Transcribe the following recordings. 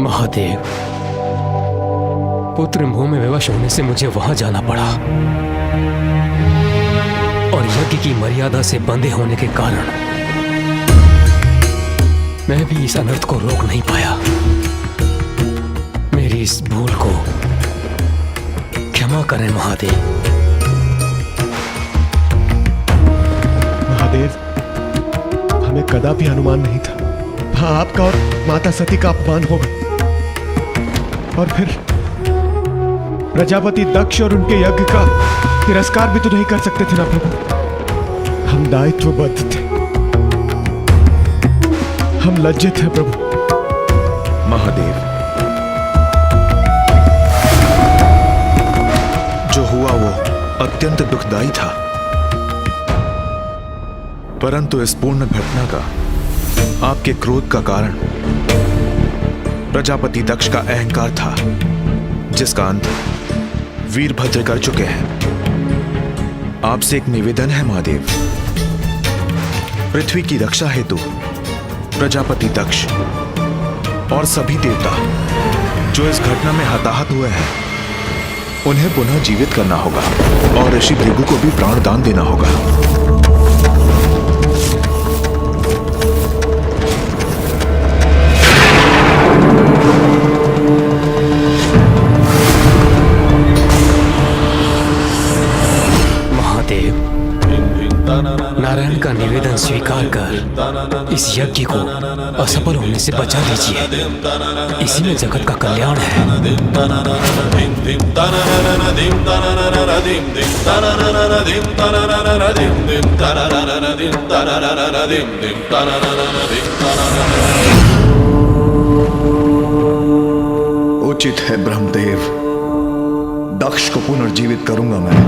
महादेव, पुत्र मोह में विवश होने से मुझे वहां जाना पड़ा और यज्ञ की मर्यादा से बंधे होने के कारण मैं भी इस अनर्थ को रोक नहीं पाया। मेरी इस भूल को क्षमा करें महादेव। महादेव, हमें कदापि अनुमान नहीं था आपका और माता सती का अपमान होगा, और फिर प्रजापति दक्ष और उनके यज्ञ का तिरस्कार भी तो नहीं कर सकते थे ना प्रभु। हम दायित्वबद्ध थे, हम लज्जित हैं प्रभु। महादेव, जो हुआ वो अत्यंत दुखदाई था, परंतु इस पूर्ण घटना का आपके क्रोध का कारण प्रजापति दक्ष का अहंकार था, जिसका अंत वीरभद्र कर चुके हैं। आपसे एक निवेदन है महादेव, पृथ्वी की रक्षा हेतु प्रजापति दक्ष और सभी देवता जो इस घटना में हताहत हुए हैं, उन्हें पुनः जीवित करना होगा और ऋषि भृगु को भी प्राणदान देना होगा। नारायण का निवेदन स्वीकार कर इस यज्ञ को असफल होने से बचा लीजिए। इसी में जगत का कल्याण है। उचित है ब्रह्मदेव, दक्ष को पुनर्जीवित करूंगा मैं।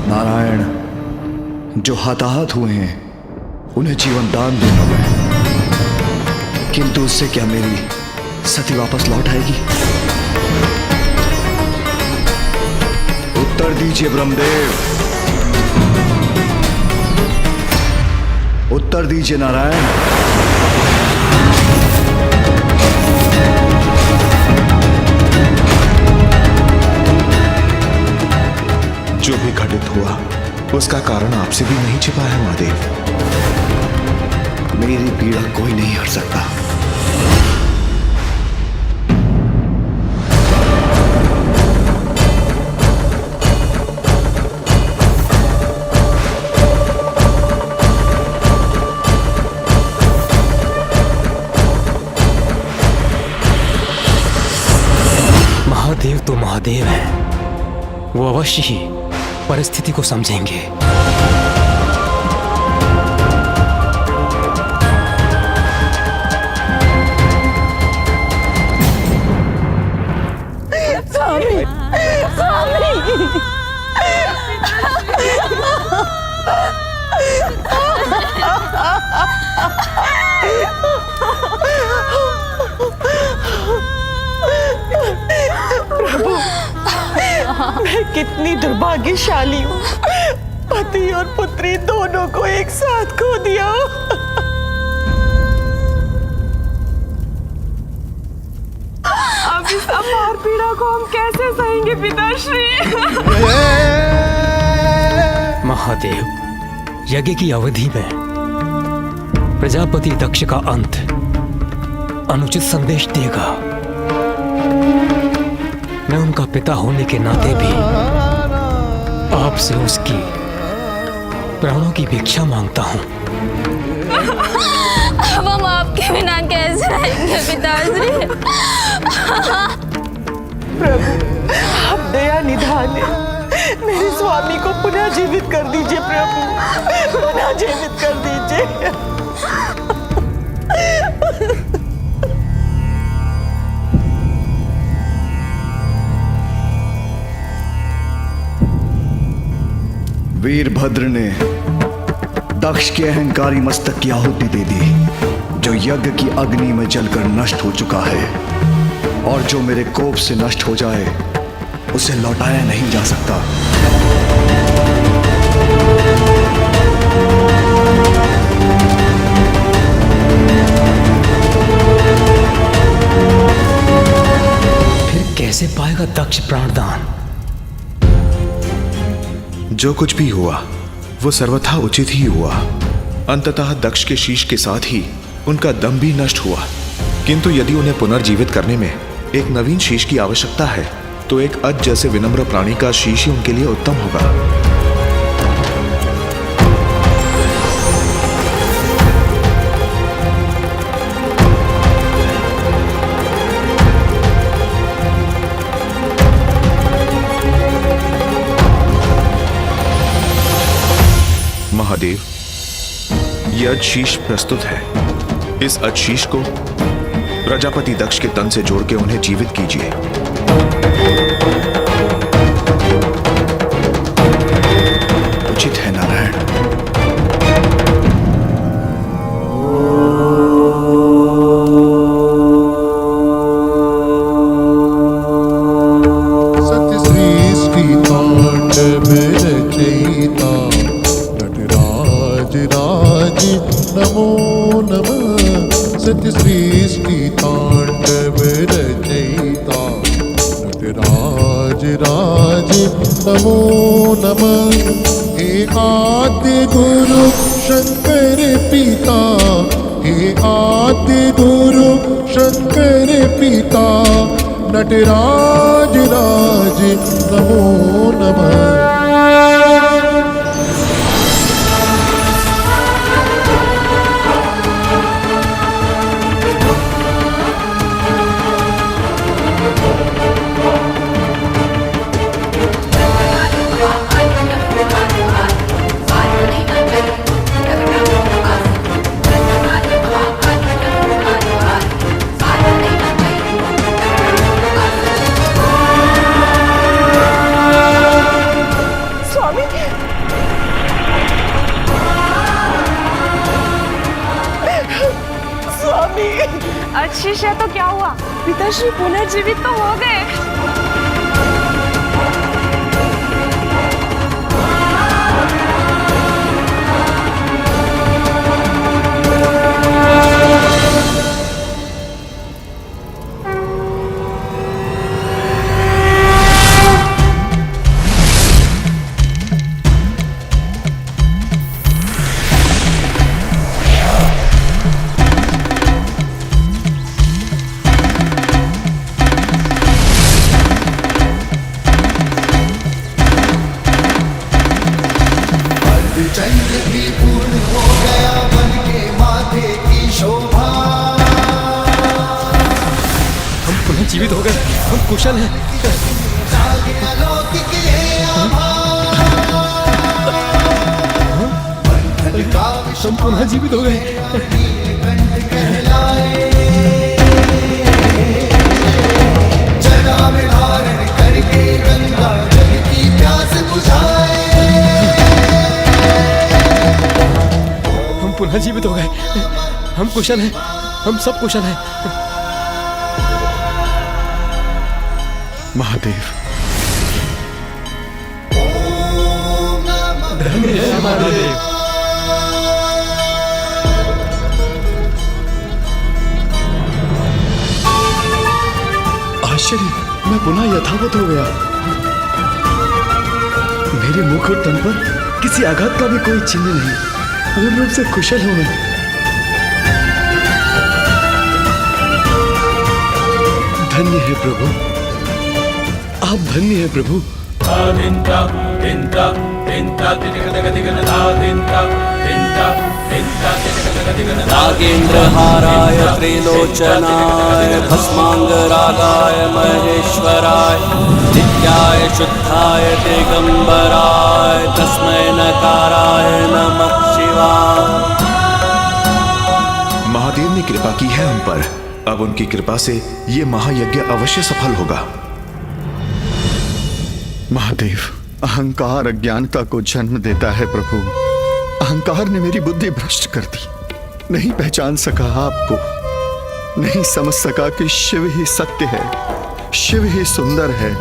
नारायण, जो हताहत हुए हैं उन्हें जीवन दान दूंगा मैं, किंतु उससे क्या मेरी सती वापस लौट आएगी? उत्तर दीजिए ब्रह्मदेव, उत्तर दीजिए नारायण। जो भी घटित हुआ उसका कारण आपसे भी नहीं छिपा है महादेव। मेरी पीड़ा कोई नहीं हट सकता। महादेव तो महादेव है, वो अवश्य ही परिस्थिति को समझेंगे। स्वामी, स्वामी। प्रभु, मैं कितनी दुर्भाग्यशाली हूँ, पति और पुत्री दोनों को एक साथ खो दिया। अब इस अपार पीड़ा को हम कैसे सहेंगे पिताश्री? महादेव, यज्ञ की अवधि में प्रजापति दक्ष का अंत अनुचित संदेश देगा। मैं उनका पिता होने के नाते भी आपसे उसकी प्राणों की भिक्षा मांगता हूँ। अब हम आपके बिना कैसे रहेंगे पिताश्री? प्रभु, आप दया निधान है, मेरे स्वामी को पुनः जीवित कर दीजिए प्रभु, पुनः जीवित कर दीजिए। वीरभद्र ने दक्ष के अहंकारी मस्तक की आहुति दे दी, जो यज्ञ की अग्नि में जलकर नष्ट हो चुका है, और जो मेरे कोप से नष्ट हो जाए उसे लौटाया नहीं जा सकता। कैसे पाएगा दक्ष प्राणदान? जो कुछ भी हुआ वो सर्वथा उचित ही हुआ। अंततः दक्ष के शीश के साथ ही उनका दम भी नष्ट हुआ। किंतु यदि उन्हें पुनर्जीवित करने में एक नवीन शीश की आवश्यकता है तो एक अज जैसे विनम्र प्राणी का शीश ही उनके लिए उत्तम होगा। महादेव, यह अजशीष प्रस्तुत है। इस अजशीष को प्रजापति दक्ष के तन से जोड़ के उन्हें जीवित कीजिए। उचित है नारायण। सत्य सृष्टि तांडव रचयिता नटराज राज नमो नमः। सत्य सृष्टि तांडव रचयिता नटराज राज नमो नमः। हे आद्य गुरु शंकर पिता, हे आद्य गुरु शंकर पिता नटराज राज नमो नमः। अजशीष है तो क्या हुआ? पिताश्री पुनर्जीवित तो हो गए। चंद्र भी पूर्ण हो गया बन के माथे की शोभा। हम पुनः जीवित हो गए, हम कुशल हैं। जागे अलौकिक ये आभा। बंधन का हम पुनः जीवित हो गए। नीलकंठ कहलाए। जटा में धारण करके गंगा जल की प्यास बुझाए। पुनः जीवित हो गए, हम कुशल हैं, हम सब कुशल हैं। महादेव, धन्य है महादेव। आश्चर्य, मैं पुनः यथावत हो गया। मेरे मुख और तन पर किसी आघात का भी कोई चिन्ह नहीं। पूर्ण रूप से कुशल हूं मैं। धन्य है प्रभु, आप धन्य है प्रभु। नागेन्द्रहाराय त्रिलोचनाय भस्मांगरागाय महेश्वराय नित्याय शुद्धाय दिगंबराय तस्मै नकाराय नमः शिवाय। महादेव ने कृपा की है हम पर। अब उनकी कृपा से ये महायज्ञ अवश्य सफल होगा। महादेव, अहंकार अज्ञानता को जन्म देता है प्रभु। अहंकार ने मेरी बुद्धि भ्रष्ट कर दी। नहीं पहचान सका आपको, नहीं समझ सका कि शिव ही सत्य है, शिव ही सुंदर है।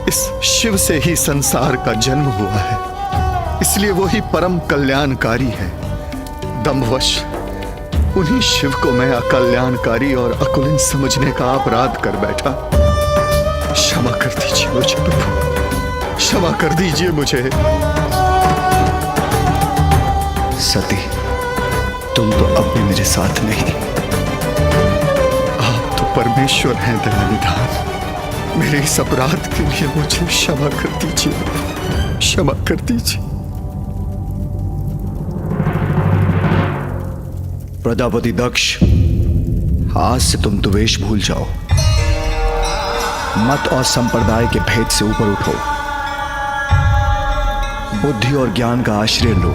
इस शिव से ही संसार का जन्म हुआ है, इसलिए वो ही परम कल्याणकारी है। दंभवश उन्हीं शिव को मैं अकल्याणकारी और अकुलिन समझने का अपराध कर बैठा। क्षमा कर दीजिए मुझे प्रभु, क्षमा कर दीजिए मुझे। सती, तुम तो अब भी मेरे साथ नहीं। आप तो परमेश्वर हैं दया निधान। मेरे इस अपराध के लिए मुझे क्षमा कर दीजिए, क्षमा कर दीजिए। प्रजापति दक्ष, आज से तुम द्वेष भूल जाओ, मत और संप्रदाय के भेद से ऊपर उठो, बुद्धि और ज्ञान का आश्रय लो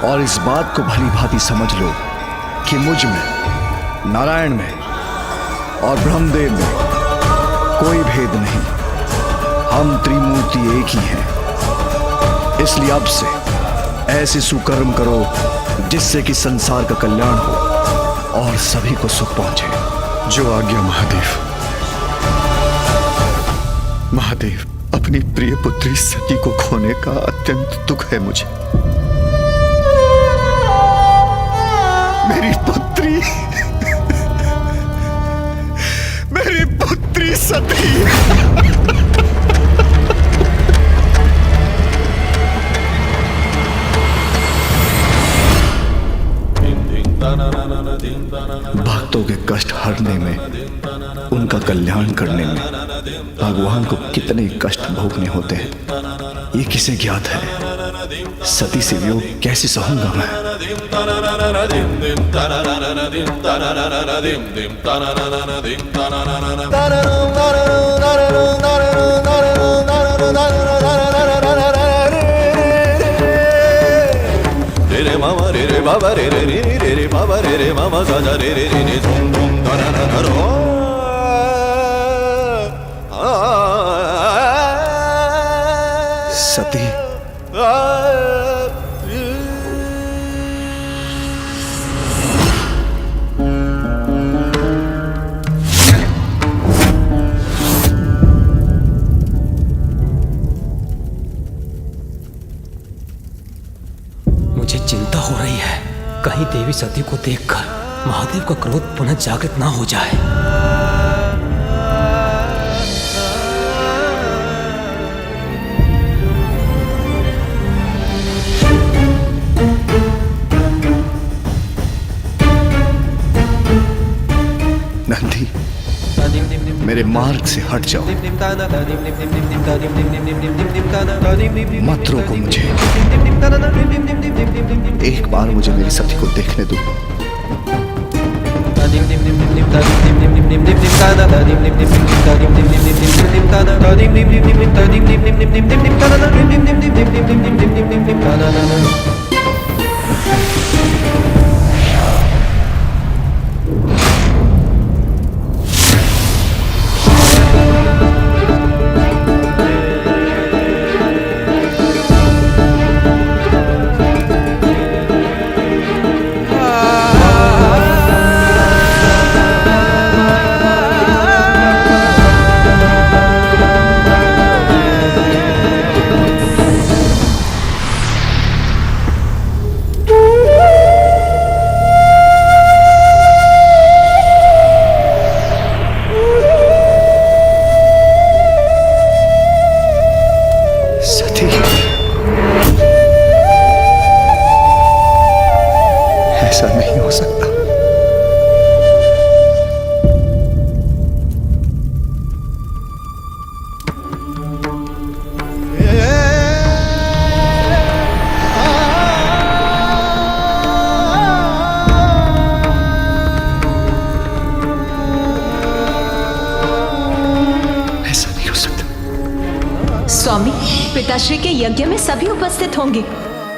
और इस बात को भली भांति समझ लो कि मुझ में, नारायण में और ब्रह्मदेव में कोई भेद नहीं। हम त्रिमूर्ति एक ही हैं। इसलिए अब से ऐसे सुकर्म करो जिससे कि संसार का कल्याण हो और सभी को सुख पहुंचे। जो आज्ञा महादेव। महादेव, अपनी प्रिय पुत्री सती को खोने का अत्यंत दुख है मुझे। मेरी पुत्री, मेरी पुत्री सती। भक्तों के कष्ट हरने में, उनका कल्याण करने में भगवान को कितने कष्ट भोगने होते हैं, ये किसे ज्ञात है। सती से वियोग कैसे सहूंगा मैं। mama re re baba re re re re re baba re re mama sa sa re re re re dhum dhum da na na na ro सती, मुझे चिंता हो रही है, कहीं देवी सती को देखकर महादेव का क्रोध पुनः जागृत ना हो जाए। नंदी, मेरे मार्ग से हट जाओ, मत रोको मुझे। एक बार मुझे मेरी सती को देखने दो। ऐसा नहीं हो सकता। ऐसा नहीं हो सकता। स्वामी, पिताश्री के यज्ञ में सभी उपस्थित होंगे।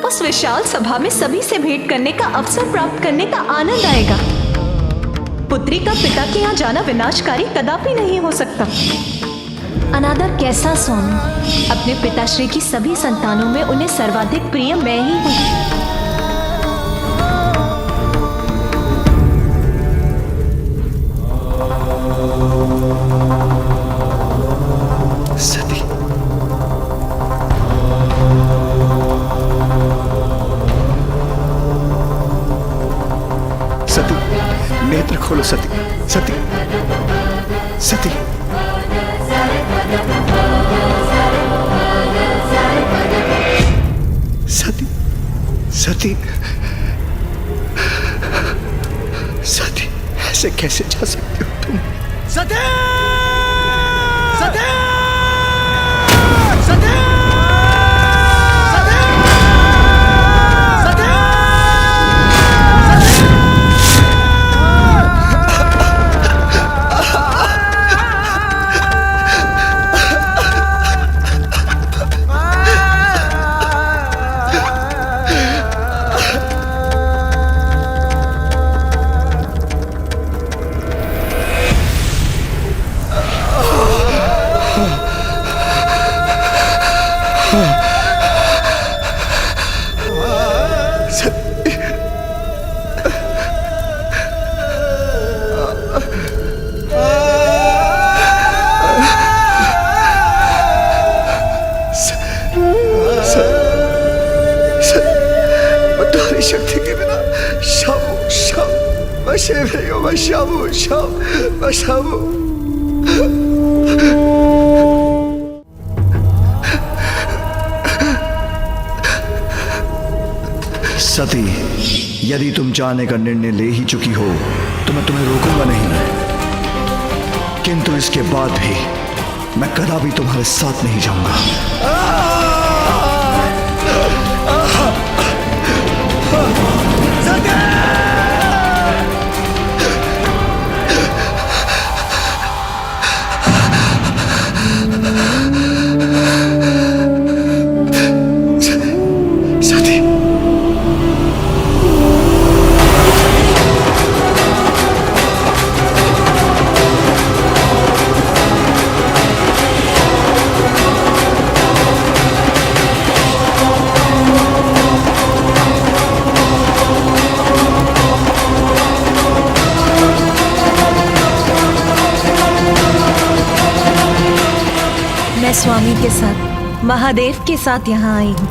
उस विशाल सभा में सभी से भेंट करने का अवसर प्राप्त करने का आनंद आएगा। पुत्री का पिता के यहाँ जाना विनाशकारी कदापि नहीं हो सकता। अनादर कैसा स्वामी? अपने पिताश्री की सभी संतानों में उन्हें सर्वाधिक प्रिय मैं ही हूँ। सती, सती, नेत्र खोलो। सती, सती, सती। सती, सती, ऐसे कैसे जा सकते हो तुम? सती! सती! सती! शक्ति के बिना सती, यदि तुम जाने का निर्णय ले ही चुकी हो तो मैं तुम्हें रोकूंगा नहीं, किंतु इसके बाद भी मैं कदापि तुम्हारे साथ नहीं जाऊंगा। मैं स्वामी के साथ, महादेव के साथ यहाँ आई हूँ।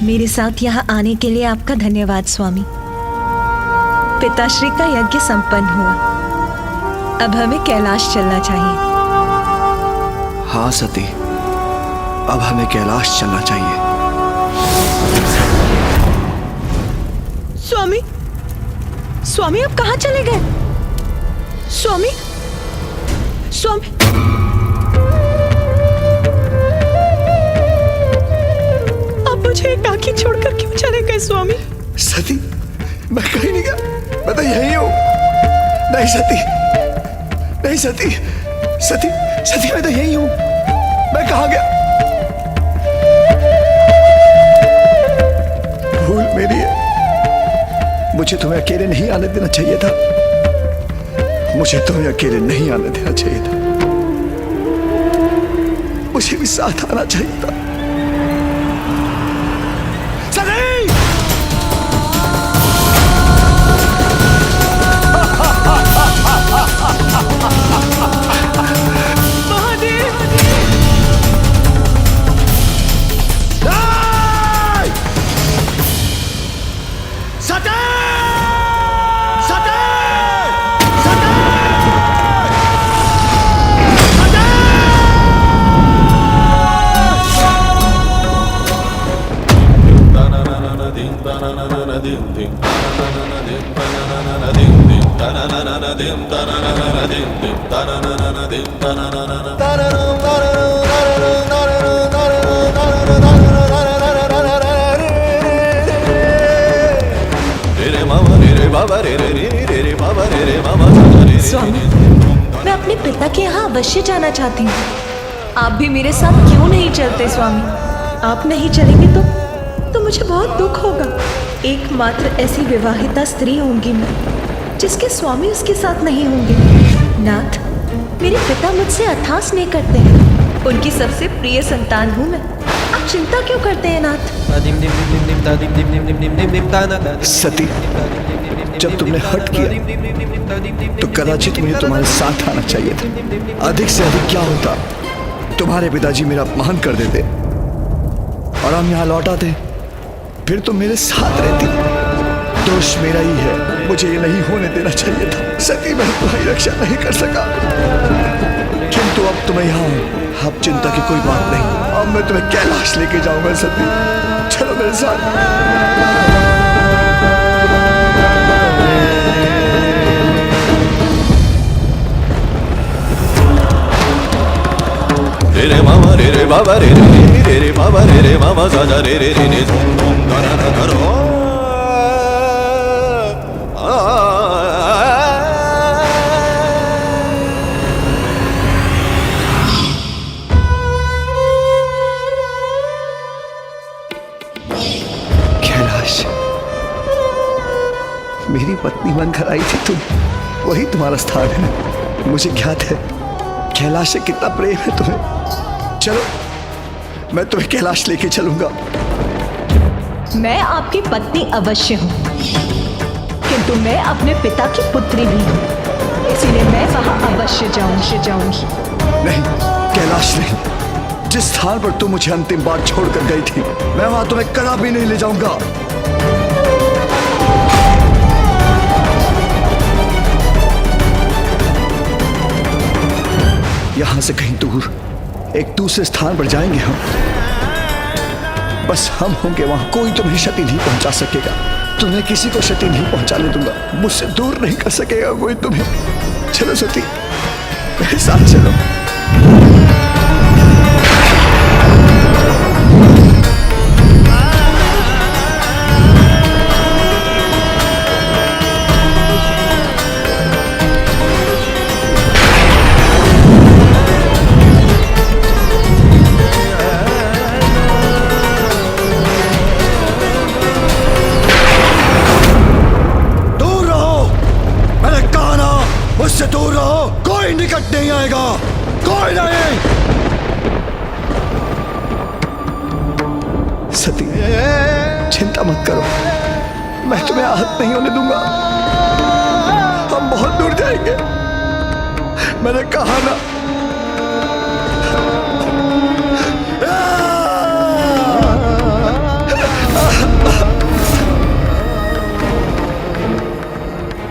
मेरे साथ यहाँ आने के लिए आपका धन्यवाद स्वामी। पिताश्री का यज्ञ संपन्न हुआ, अब हमें कैलाश चलना चाहिए। हाँ सती, अब हमें कैलाश चलना चाहिए। स्वामी, स्वामी आप कहाँ चले गए? स्वामी, स्वामी, मुझे एकाकी छोड़कर क्यों चले गए स्वामी? सती, मैं कहीं नहीं गया, मैं तो यही हूँ। नहीं सती, नहीं सती, सती, सती, मैं तो यही हूँ। मैं कहाँ गया? भूल मेरी है, मुझे तुम्हें अकेले नहीं आने देना चाहिए था। मुझे तुम्हें अकेले नहीं आने देना चाहिए था, मुझे भी साथ आना चाहिए था। स्वामी, मैं अपने पिता के यहाँ अवश्य जाना चाहती हूँ। आप भी मेरे साथ क्यों नहीं चलते स्वामी? आप नहीं चलेंगे तो मुझे बहुत दुख होगा। एकमात्र ऐसी विवाहिता स्त्री होंगी मैं जिसके स्वामी उसके साथ नहीं होंगे। नाथ, मेरे पिता मुझसे अथाह स्नेह करते हैं, उनकी सबसे प्रिय संतान हूँ मैं। आप चिंता क्यों करते हैं नाथ? सती, जब तुमने हट किया तो कदाचित मुझे तुम्हारे साथ आना चाहिए था। अधिक से अधिक क्या होता, तुम्हारे पिताजी मेरा अपमान कर देते और हम यहाँ लौट आते, फिर तुम मेरे साथ रहती। दोष मेरा ही है, मुझे ये नहीं होने देना चाहिए था। सती, मैं तुम्हारी रक्षा नहीं कर सका, किंतु अब तुम्हें यहाँ हूं। अब चिंता की कोई बात नहीं, अब मैं तुम्हें कैलाश लेके जाऊंगा। सती, चलो मेरे साथ। रे रे मामा रे रे बाबा रे रे रे रे बाबा रे रे मामा साजा रे रे रे रे धूम धूम धरा धरो। कैलाश, मेरी पत्नी बनकर आई थी तुम, वही तुम्हारा स्थान है। मुझे ज्ञात है कैलाश से कितना प्रेम है तुम्हें। चलो, मैं तुम्हें कैलाश लेके चलूंगा। मैं आपकी पत्नी अवश्य हूँ, किंतु मैं अपने पिता की पुत्री भी हूँ, इसीलिए मैं वहां अवश्य जाऊंगी। नहीं कैलाश, नहीं। जिस स्थान पर तुम मुझे अंतिम बार छोड़कर गई थी, मैं वहां तुम्हें कदापि नहीं ले जाऊंगा। यहां से कहीं दूर एक दूसरे स्थान पर जाएंगे हम। बस हम होंगे वहां, कोई तुम्हें क्षति नहीं पहुंचा सकेगा। तुम्हें किसी को क्षति नहीं पहुंचाने दूंगा, मुझसे दूर नहीं कर सकेगा कोई तुम्हें। चलो सती, मेरे साथ चलो। मुझसे दूर रहो, कोई निकट नहीं आएगा, कोई नहीं। सती, चिंता मत करो, मैं तुम्हें आहत नहीं होने दूंगा। हम बहुत दूर जाएंगे, मैंने कहा ना।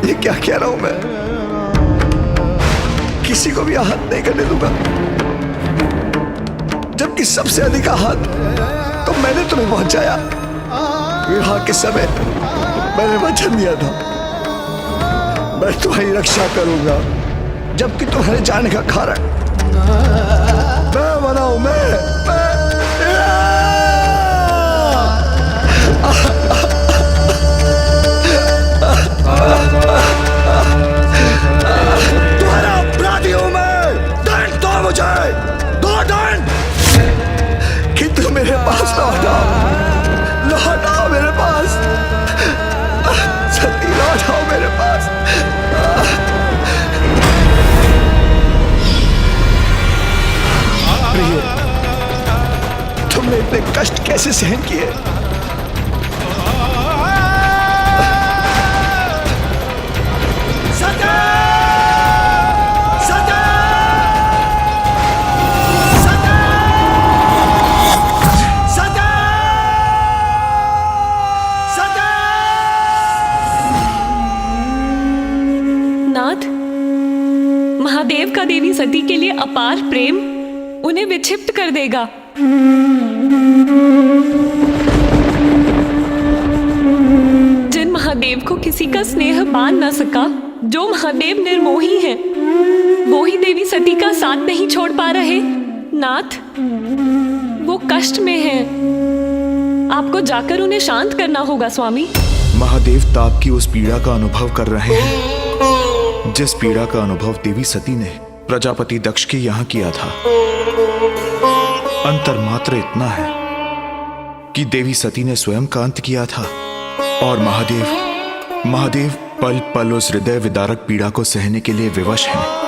ये क्या कह रहा हूं मैं? किसी को भी आहत नहीं करने दूंगा, जबकि सबसे अधिक आहत तो मैंने तुम्हें पहुंचाया। विवाह के समय मैंने वचन दिया था, मैं तुम्हारी रक्षा करूंगा, जबकि तुम्हारे जाने का कारण मैं बनाऊं। तुम्हारा अपराधी हूं मैं, दंड दो मुझे, दो दंड। किंतु मेरे पास लौटाओ मेरे पास, सती लौटाओ मेरे पास। प्रिय, तुमने इतने कष्ट कैसे सहन किए? नाथ, महादेव का देवी सती के लिए अपार प्रेम उन्हें विक्षिप्त कर देगा। जिन महादेव को किसी का स्नेह बांध न सका, जो महादेव निर्मोही हैं, वो ही देवी सती का साथ नहीं छोड़ पा रहे। नाथ, वो कष्ट में हैं, आपको जाकर उन्हें शांत करना होगा स्वामी। महादेव ताप की उस पीड़ा का अनुभव कर रहे हैं जिस पीड़ा का अनुभव देवी सती ने प्रजापति दक्ष के यहां किया था। अंतर मात्र इतना है कि देवी सती ने स्वयं का अंत किया था और महादेव पल पल उस हृदय विदारक पीड़ा को सहने के लिए विवश हैं।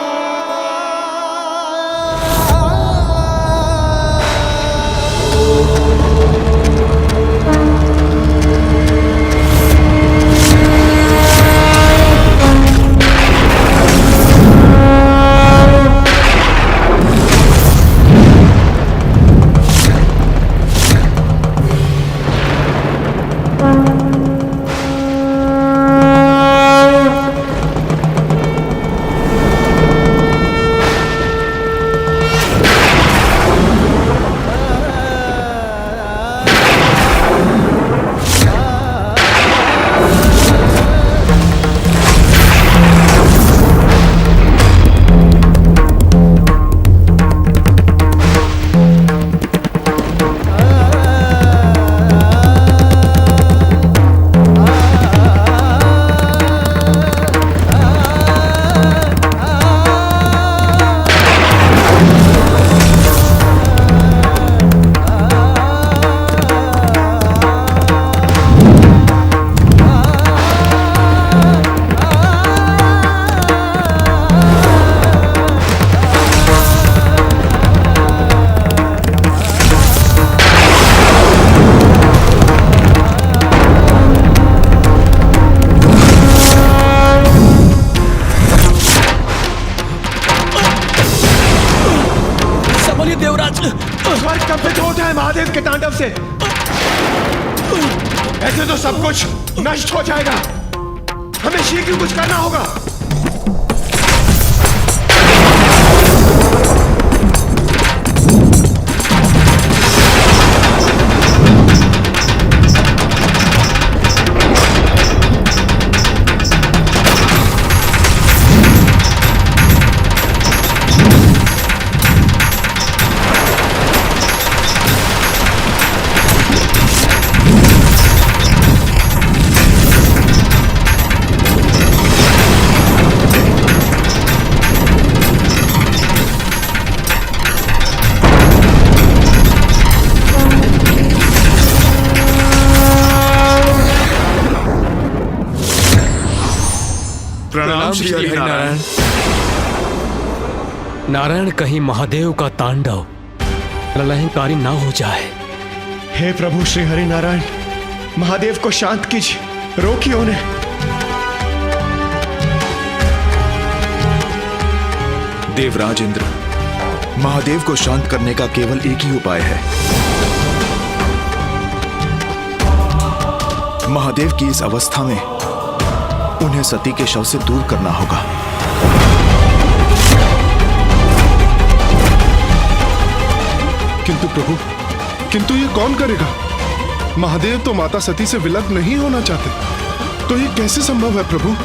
स्वर्ग कंपित होता है महादेव के तांडव से। ऐसे तो सब कुछ नष्ट हो जाएगा। हमें शीघ्र कुछ करना होगा। प्रणाम श्री हरिनारायण। नारायण, कहीं महादेव का तांडव प्रलयंकारी ना हो जाए। हे प्रभु श्री हरिनारायण, महादेव को शांत कीजिए, रोकिए उन्हें। देवराज इंद्र, महादेव को शांत करने का केवल एक ही उपाय है। महादेव की इस अवस्था में उन्हें सती के शव से दूर करना होगा। किंतु प्रभु, किंतु ये कौन करेगा? महादेव तो माता सती से विलग नहीं होना चाहते, तो ये कैसे संभव है प्रभु?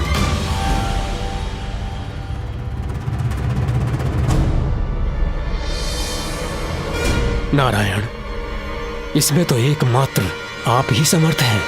नारायण, इसमें तो एकमात्र आप ही समर्थ हैं।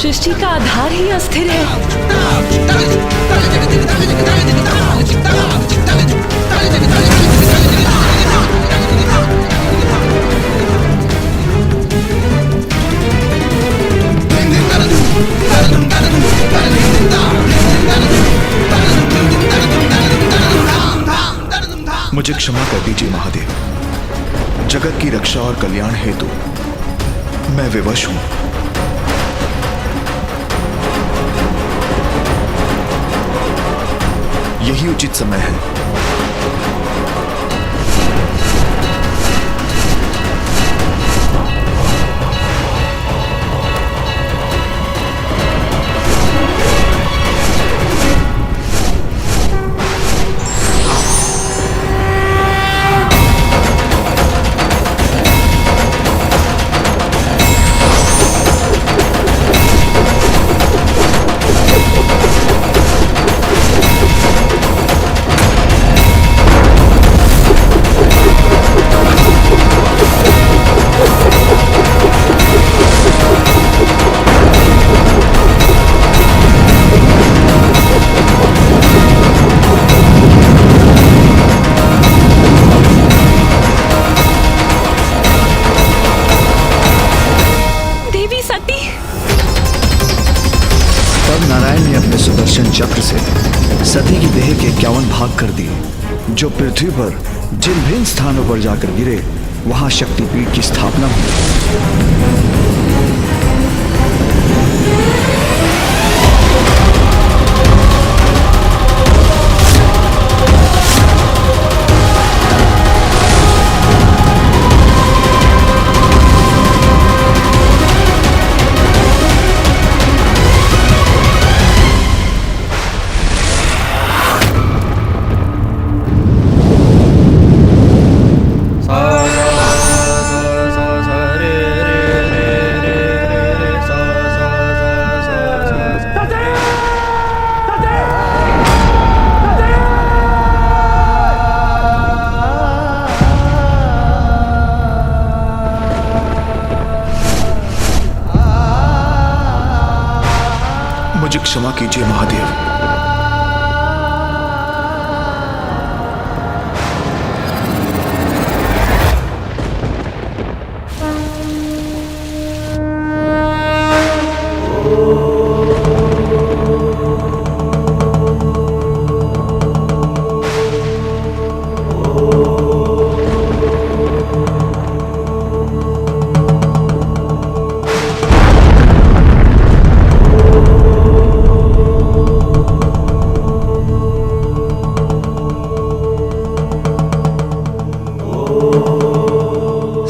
सृष्टि का आधार ही अस्थिर है। मुझे क्षमा कर दीजिए महादेव। जगत की रक्षा और कल्याण हेतु मैं विवश हूं। यही उचित समय है। चक्र से सती की देह के 51 भाग कर दिए, जो पृथ्वी पर जिन भिन्न स्थानों पर जाकर गिरे वहां शक्तिपीठ की स्थापना हुई। मुझे क्षमा कीजिए महादेव।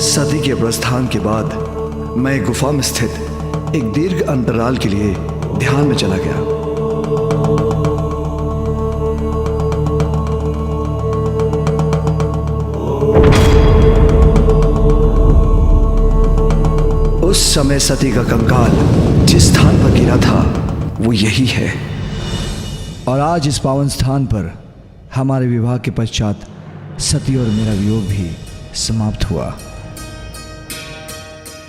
सती के प्रस्थान के बाद मैं एक गुफा में स्थित एक दीर्घ अंतराल के लिए ध्यान में चला गया। उस समय सती का कंकाल जिस स्थान पर गिरा था वो यही है, और आज इस पावन स्थान पर हमारे विवाह के पश्चात सती और मेरा वियोग भी समाप्त हुआ।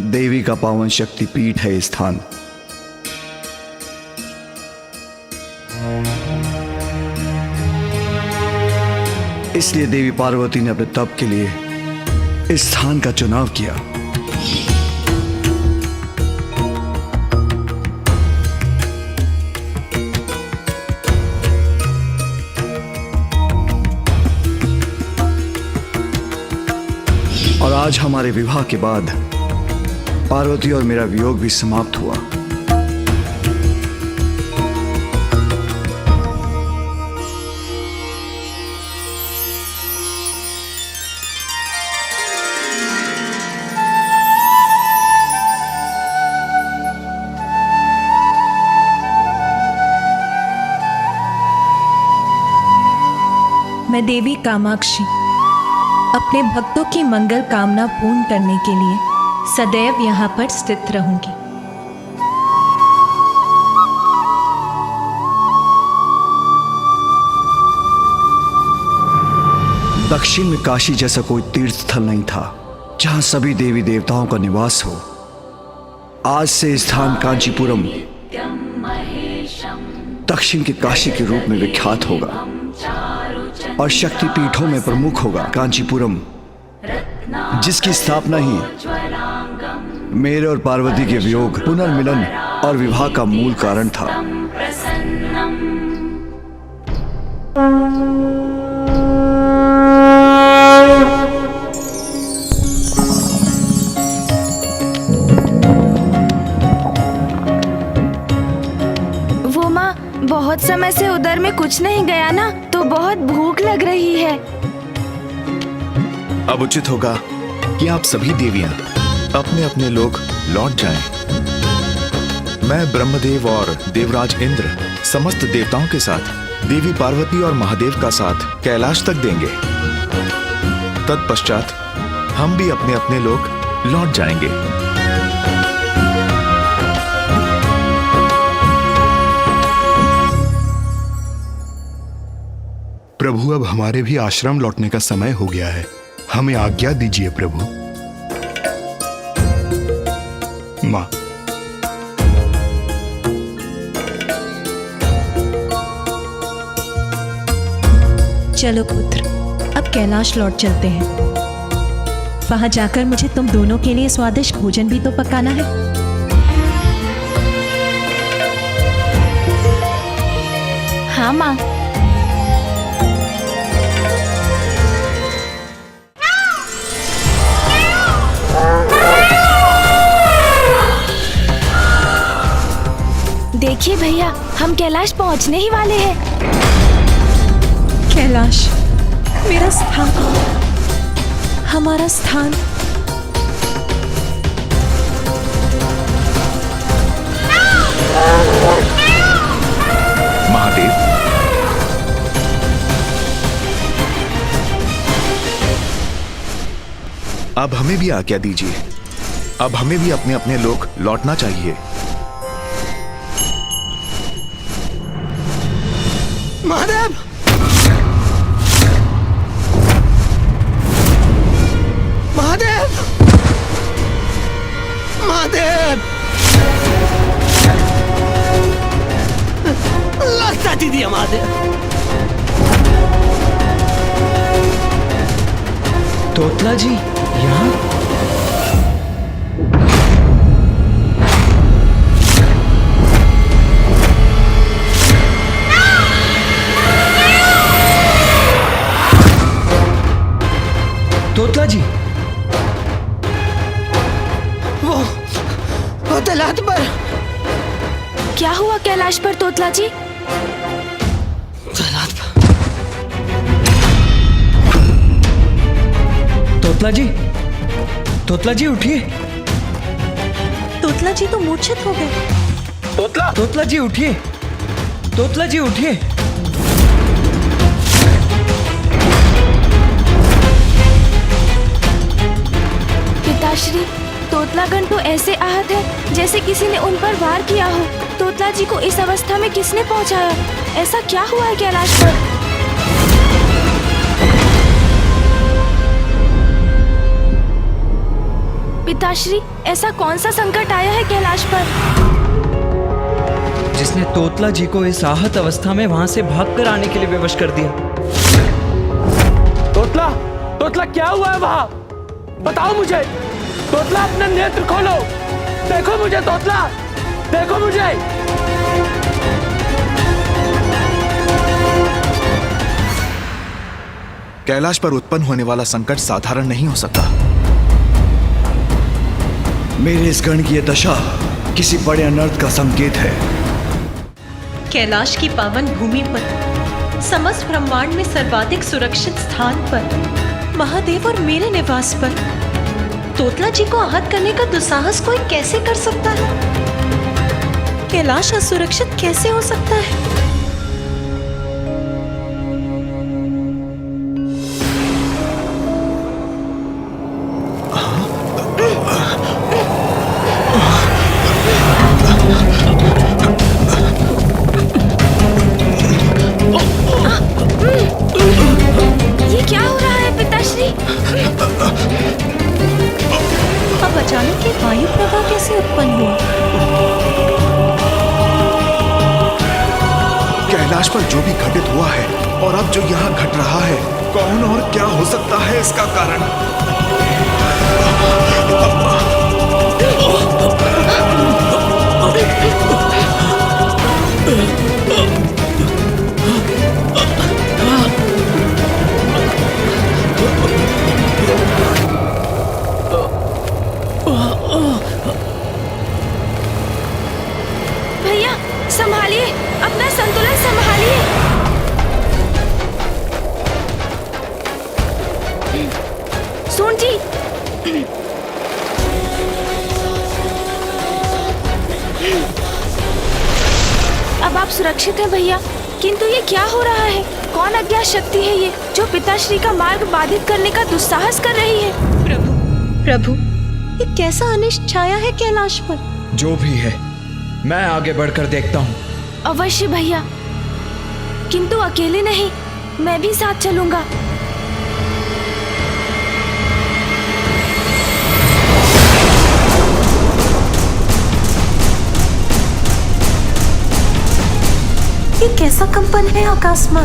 देवी का पावन शक्तिपीठ है इस स्थान। इसलिए देवी पार्वती ने अपने तप के लिए इस स्थान का चुनाव किया। और आज हमारे विवाह के बाद पार्वती और मेरा वियोग भी समाप्त हुआ। मैं देवी कामाक्षी अपने भक्तों की मंगल कामना पूर्ण करने के लिए सदैव यहाँ पर स्थित रहूंगी। दक्षिण में काशी जैसा कोई तीर्थ स्थल नहीं था जहां सभी देवी देवताओं का निवास हो। आज से स्थान कांचीपुरम दक्षिण के काशी के रूप में विख्यात होगा और शक्तिपीठों में प्रमुख होगा कांचीपुरम, जिसकी स्थापना ही मेरे और पार्वती के वियोग, पुनर्मिलन और विवाह का मूल कारण था। बहुत समय से उधर में कुछ नहीं गया ना, तो बहुत भूख लग रही है। अब उचित होगा कि आप सभी देवियां अपने अपने लोग लौट जाएं। मैं ब्रह्मदेव और देवराज इंद्र समस्त देवताओं के साथ देवी पार्वती और महादेव का साथ कैलाश तक देंगे। तत्पश्चात हम भी अपने अपने लोग लौट जाएंगे। प्रभु, अब हमारे भी आश्रम लौटने का समय हो गया है, हमें आज्ञा दीजिए प्रभु। माँ, चलो पुत्र, अब कैलाश लौट चलते हैं। वहां जाकर मुझे तुम दोनों के लिए स्वादिष्ट भोजन भी तो पकाना है। हाँ माँ। देखिए भैया, हम कैलाश पहुंचने ही वाले हैं। कैलाश, मेरा स्थान, हमारा स्थान। महादेव, अब हमें भी आज्ञा दीजिए। अब हमें भी अपने अपने लोग लौटना चाहिए। महादेव, महादेव, महादेव, लगता दीदी महादेव। तोतला जी यहाँ? तोतला जी, वो तलात पर। क्या हुआ कैलाश पर तोतला जी? तलात पर। तोतला जी, तोतला जी उठिए। तोतला जी तो मूर्छित हो गए। तोतला जी उठिए। तोतला जी उठिए। पिताश्री, तोतलागण तो ऐसे आहत है जैसे किसी ने उन पर वार किया हो। तोतला जी को इस अवस्था में किसने पहुंचाया? ऐसा क्या हुआ है कैलाश पर? पिताश्री, ऐसा कौन सा संकट आया है कैलाश पर जिसने तोतला जी को इस आहत अवस्था में वहां से भागकर आने के लिए विवश कर दिया? तोतला, तोतला क्या हुआ है वहां? बताओ मुझे। तोतला, अपना नेत्र खोलो, देखो मुझे। तोतला, देखो मुझे। कैलाश पर उत्पन्न होने वाला संकट साधारण नहीं हो सकता। मेरे इस गण की यह दशा किसी बड़े अनर्थ का संकेत है। कैलाश की पावन भूमि पर, समस्त ब्रह्मांड में सर्वाधिक सुरक्षित स्थान पर, महादेव और मेरे निवास पर तोतला जी को आहत करने का दुस्साहस कोई कैसे कर सकता है? कैलाश असुरक्षित कैसे हो सकता है? ये क्या हो रहा है पिताश्री? अब अचानक ये वायु प्रवाह कैसे उत्पन्न हुआ? कैलाश पर जो भी घटित हुआ है और अब जो यहाँ घट रहा है, कौन और क्या हो सकता है इसका कारण? भैया संभालिए, अपना संतुलन सुरक्षित है भैया, किंतु ये क्या हो रहा है? कौन अज्ञात शक्ति है ये जो पिताश्री का मार्ग बाधित करने का दुस्साहस कर रही है? प्रभु, ये कैसा अनिष्ट छाया है कैलाश पर? जो भी है, मैं आगे बढ़कर देखता हूँ। अवश्य भैया, किंतु अकेले नहीं, मैं भी साथ चलूंगा। ये कैसा कंपन है आकाश में?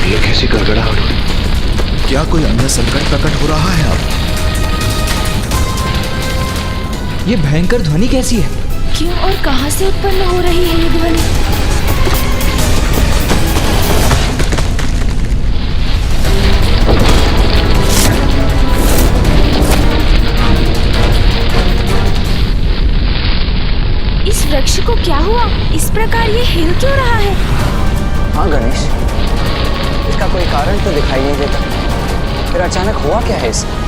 ये कैसी गड़गड़ाहट हुई? क्या कोई अन्य संकट प्रकट हो रहा है अब? ये भयंकर ध्वनि कैसी है? क्यों और कहां से उत्पन्न हो रही है ये ध्वनि? इस वृक्ष को क्या हुआ? इस प्रकार ये हिल क्यों रहा है? हाँ गणेश, इसका कोई कारण तो दिखाई नहीं देता। फिर अचानक हुआ क्या है इसे?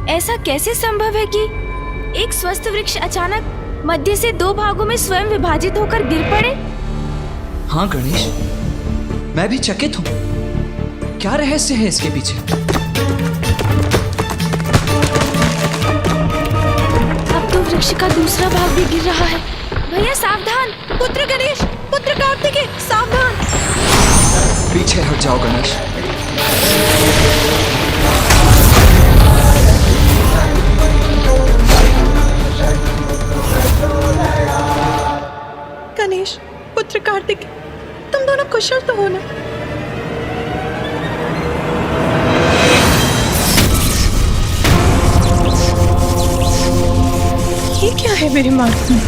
ऐसा कैसे संभव है कि एक स्वस्थ वृक्ष अचानक मध्य से दो भागों में स्वयं विभाजित होकर गिर पड़े? हाँ गणेश, मैं भी चकित हूँ। क्या रहस्य है इसके पीछे? अब तो वृक्ष का दूसरा भाग भी गिर रहा है। भैया सावधान! पुत्र गणेश, पुत्र कार्तिकेय, सावधान! पीछे हट जाओ गणेश। गणेश, पुत्र कार्तिकेय, तुम दोनों कुशल तो हो ना? ये क्या है मेरे मार्ग में?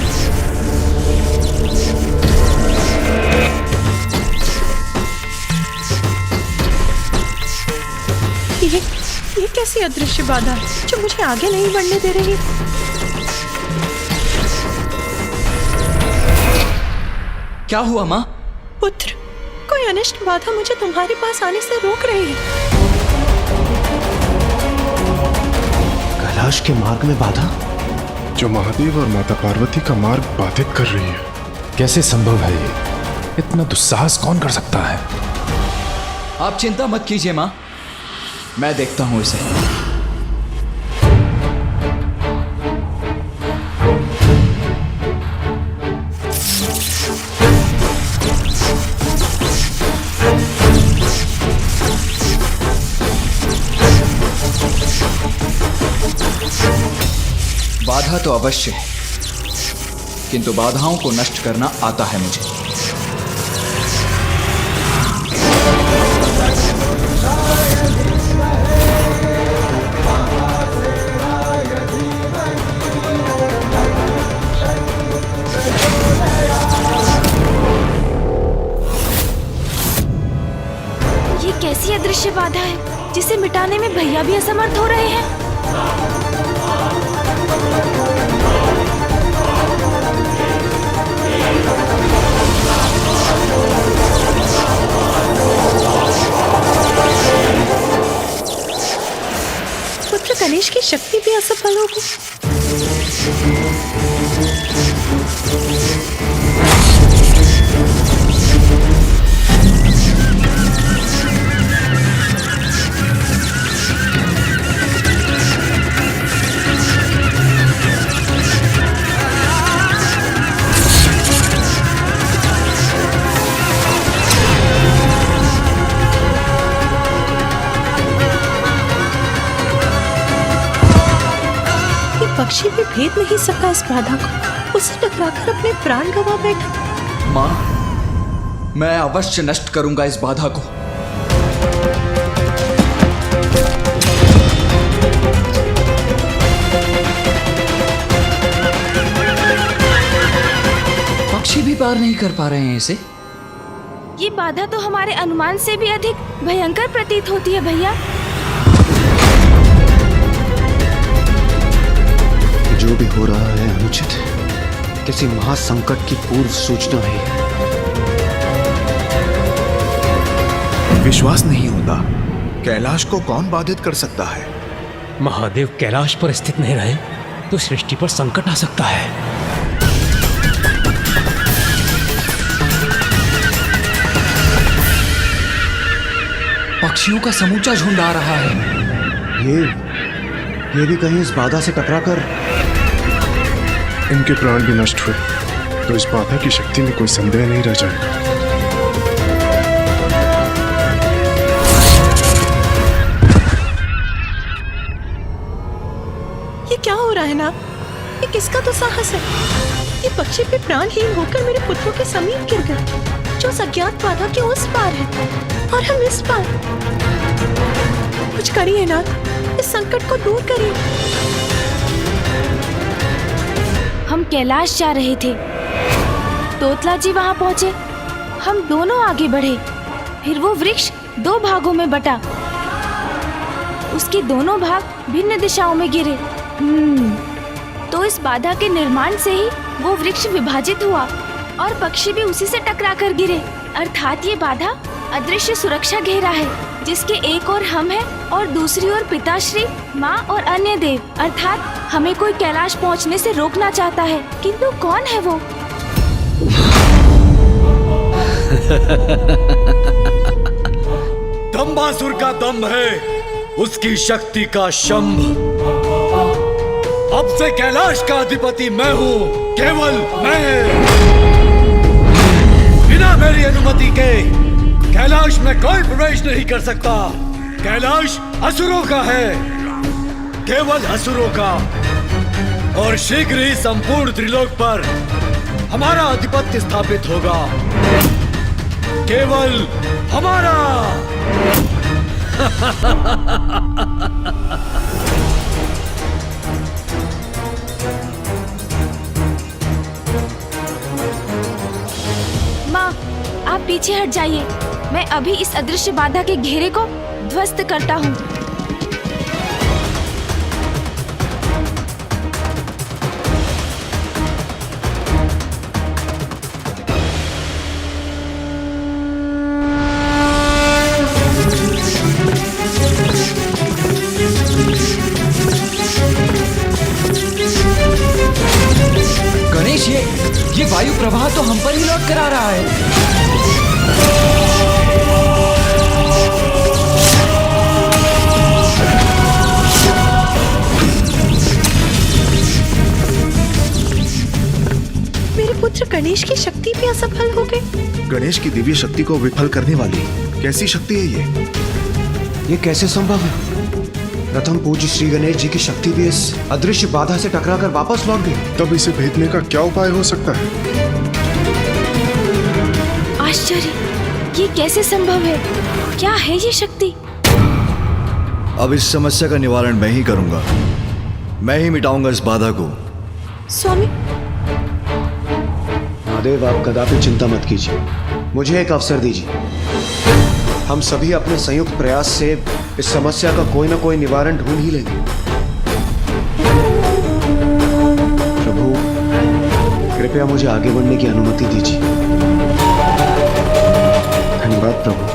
ये कैसी अदृश्य बाधा है जो मुझे आगे नहीं बढ़ने दे रही? क्या हुआ माँ? पुत्र, कोई अनिष्ट बाधा मुझे तुम्हारे पास आने से रोक रही है। कैलाश के मार्ग में बाधा? जो महादेव और माता पार्वती का मार्ग बाधित कर रही है। कैसे संभव है ये? इतना दुस्साहस कौन कर सकता है? आप चिंता मत कीजिए माँ, मैं देखता हूँ इसे। बाधा तो अवश्य है, किंतु बाधाओं को नष्ट करना आता है मुझे। ये कैसी अदृश्य बाधा है जिसे मिटाने में भैया भी असमर्थ हो रहे हैं? पुत्र गणेश की शक्ति भी असफल होगी। भेद नहीं सका इस बाधा को, उससे टकराकर अपने प्राण गंवा बैठा। माँ, मैं अवश्य नष्ट करूंगा इस बाधा को। पक्षी भी पार नहीं कर पा रहे हैं इसे। ये बाधा तो हमारे अनुमान से भी अधिक भयंकर प्रतीत होती है भैया। जो भी हो रहा है अनुचित है, किसी महासंकट की पूर्व सूचना है। विश्वास नहीं होता, कैलाश को कौन बाधित कर सकता है? महादेव कैलाश पर स्थित नहीं रहे तो सृष्टि पर संकट आ सकता है। पक्षियों का समूचा झुंड आ रहा है। ये भी कहीं इस बाधा से टकराकर इनके प्राण भी नष्ट हुए तो इस बाधा की शक्ति में कोई संदेह नहीं रह जाएगा। ये क्या हो रहा है ना? ये किसका तो साहस है? ये पक्षी भी प्राणहीन होकर मेरे पुत्रों के समीप गिर गए, जो अज्ञात बाधा के उस पार है और हम इस पार। कुछ करिए ना, इस संकट को दूर करिए। हम कैलाश जा रहे थे, तोतला जी वहां पहुंचे, हम दोनों आगे बढ़े, फिर वो वृक्ष दो भागों में बटा, उसके दोनों भाग भिन्न दिशाओं में गिरे। तो इस बाधा के निर्माण से ही वो वृक्ष विभाजित हुआ और पक्षी भी उसी से टकरा कर गिरे। अर्थात ये बाधा अदृश्य सुरक्षा घेरा है, जिसके एक ओर हम हैं और दूसरी ओर पिताश्री, माँ और अन्य देव। अर्थात हमें कोई कैलाश पहुँचने से रोकना चाहता है, किंतु कौन है वो? दंबासुर का दंभ है, उसकी शक्ति का शंभ। अब से कैलाश का अधिपति मैं हूँ, केवल मैं। बिना मेरी अनुमति के कैलाश में कोई प्रवेश नहीं कर सकता। कैलाश असुरों का है, केवल असुरों का। और शीघ्र ही संपूर्ण त्रिलोक पर हमारा आधिपत्य स्थापित होगा, केवल हमारा। माँ, आप पीछे हट जाइए, मैं अभी इस अदृश्य बाधा के घेरे को ध्वस्त करता हूँ। गणेश, ये वायु प्रवाह तो हम पर ही लौट कर आ रहा है। मेरे पुत्र गणेश की शक्ति भी असफल हो गई। गणेश की दिव्य शक्ति को विफल करने वाली कैसी शक्ति है ये? ये कैसे संभव है? प्रथम पूज्य श्री गणेश जी की शक्ति भी इस अदृश्य बाधा से टकराकर वापस लौट गई। तब इसे भेदने का क्या उपाय हो सकता है? आश्चर्य, ये कैसे संभव है? क्या है ये शक्ति? अब इस समस्या का निवारण मैं ही करूंगा, मैं ही मिटाऊंगा इस बाधा को। स्वामी, महादेव, आप कदापि चिंता मत कीजिए, मुझे एक अवसर दीजिए। हम सभी अपने संयुक्त प्रयास से इस समस्या का कोई ना कोई निवारण ढूंढ ही लेंगे। प्रभु, कृपया मुझे आगे बढ़ने की अनुमति दीजिए। धन्यवाद प्रभु।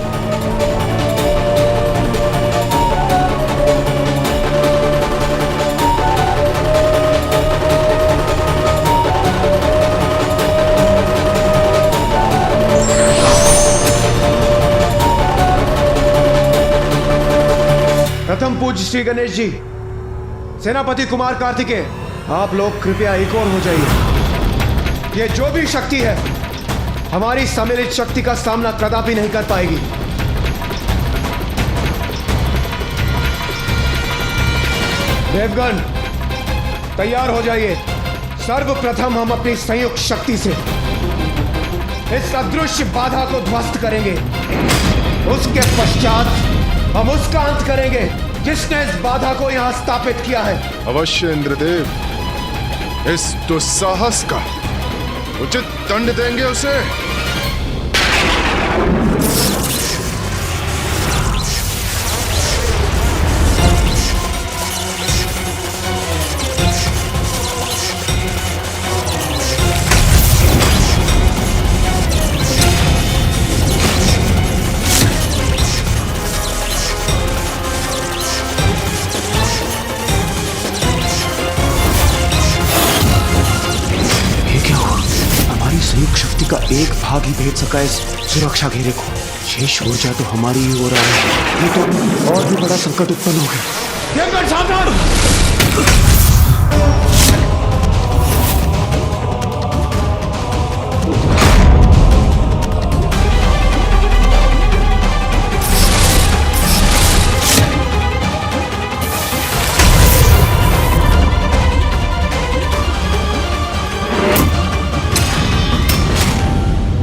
प्रथम पूज्य श्री गणेश जी, सेनापति कुमार कार्तिकेय, आप लोग कृपया एक और हो जाइए। ये जो भी शक्ति है हमारी सम्मिलित शक्ति का सामना कदापि नहीं कर पाएगी। देवगण, तैयार हो जाइए। सर्वप्रथम हम अपनी संयुक्त शक्ति से इस अदृश्य बाधा को ध्वस्त करेंगे। उसके पश्चात हम उसका अंत करेंगे जिसने इस बाधा को यहां स्थापित किया है। अवश्य इंद्रदेव, इस दुस्साहस का उचित दंड देंगे उसे। संयुक्त शक्ति का एक भाग ही भेद सका इस सुरक्षा घेरे को। शेष ऊर्जा तो हमारी ही हो रहा है। ये तो और भी बड़ा संकट उत्पन्न हो गया। सावधान!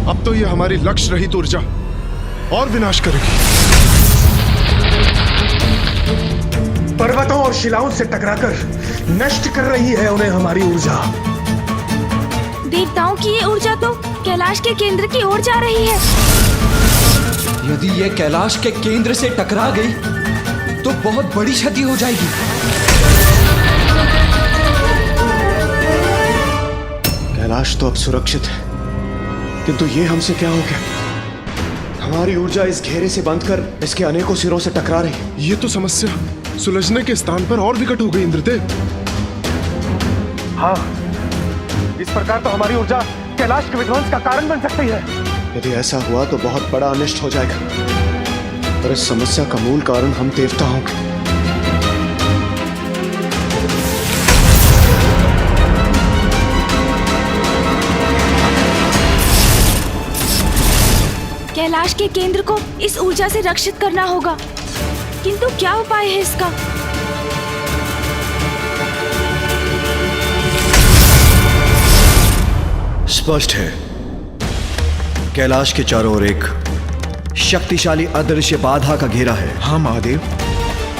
अब तो ये हमारी लक्ष्य रहित ऊर्जा और विनाश करेगी। पर्वतों और शिलाओं से टकराकर नष्ट कर रही है उन्हें हमारी ऊर्जा। देवताओं की ये ऊर्जा तो कैलाश के केंद्र की ओर जा रही है। यदि ये कैलाश के केंद्र से टकरा गई तो बहुत बड़ी क्षति हो जाएगी। कैलाश तो अब सुरक्षित है, किंतु ये हमसे क्या हो गया? हमारी ऊर्जा इस घेरे से बंद कर इसके अनेकों सिरों से टकरा रही। ये तो समस्या सुलझने के स्थान पर और विकट हो गई इंद्रदेव। हाँ, इस प्रकार तो हमारी ऊर्जा कैलाश के विध्वंस का कारण बन सकती है। यदि ऐसा हुआ तो बहुत बड़ा अनिष्ट हो जाएगा और इस समस्या का मूल कारण हम देवता होंगे। कैलाश के केंद्र को इस ऊर्जा से रक्षित करना होगा, किंतु क्या उपाय है इसका? स्पष्ट है, कैलाश के चारों ओर एक शक्तिशाली अदृश्य बाधा का घेरा है। हाँ महादेव,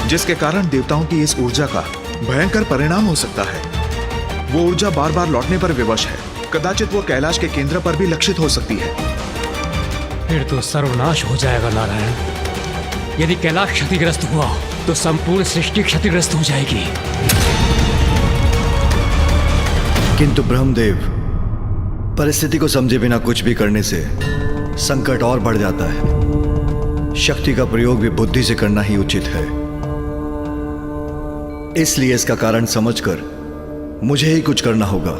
जिसके कारण देवताओं की इस ऊर्जा का भयंकर परिणाम हो सकता है। वो ऊर्जा बार बार लौटने पर विवश है। कदाचित वो कैलाश के केंद्र पर भी लक्षित हो सकती है। फिर तो सर्वनाश हो जाएगा नारायण। यदि कैलाश क्षतिग्रस्त हुआ तो संपूर्ण सृष्टि क्षतिग्रस्त हो जाएगी। किंतु ब्रह्मदेव, परिस्थिति को समझे बिना कुछ भी करने से संकट और बढ़ जाता है। शक्ति का प्रयोग भी बुद्धि से करना ही उचित है। इसलिए इसका कारण समझकर मुझे ही कुछ करना होगा।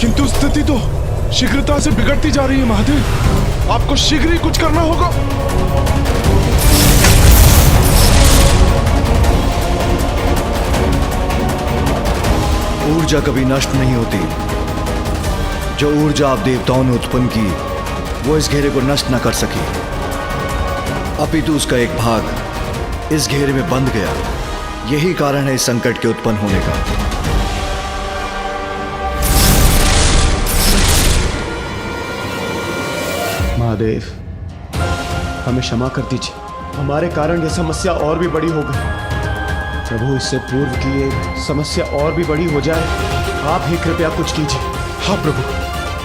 किंतु स्थिति तो शीघ्रता से बिगड़ती जा रही है महादेव। आपको शीघ्र ही कुछ करना होगा। ऊर्जा कभी नष्ट नहीं होती। जो ऊर्जा आप देवताओं ने उत्पन्न की वो इस घेरे को नष्ट न कर सकी, अपितु उसका एक भाग इस घेरे में बंध गया। यही कारण है इस संकट के उत्पन्न होने का। महादेव, हमें क्षमा कर दीजिए। हमारे कारण यह समस्या और भी बड़ी हो गई। प्रभु, इससे पूर्व की ये समस्या और भी बड़ी हो जाए, आप ही कृपया कुछ कीजिए। हाँ प्रभु,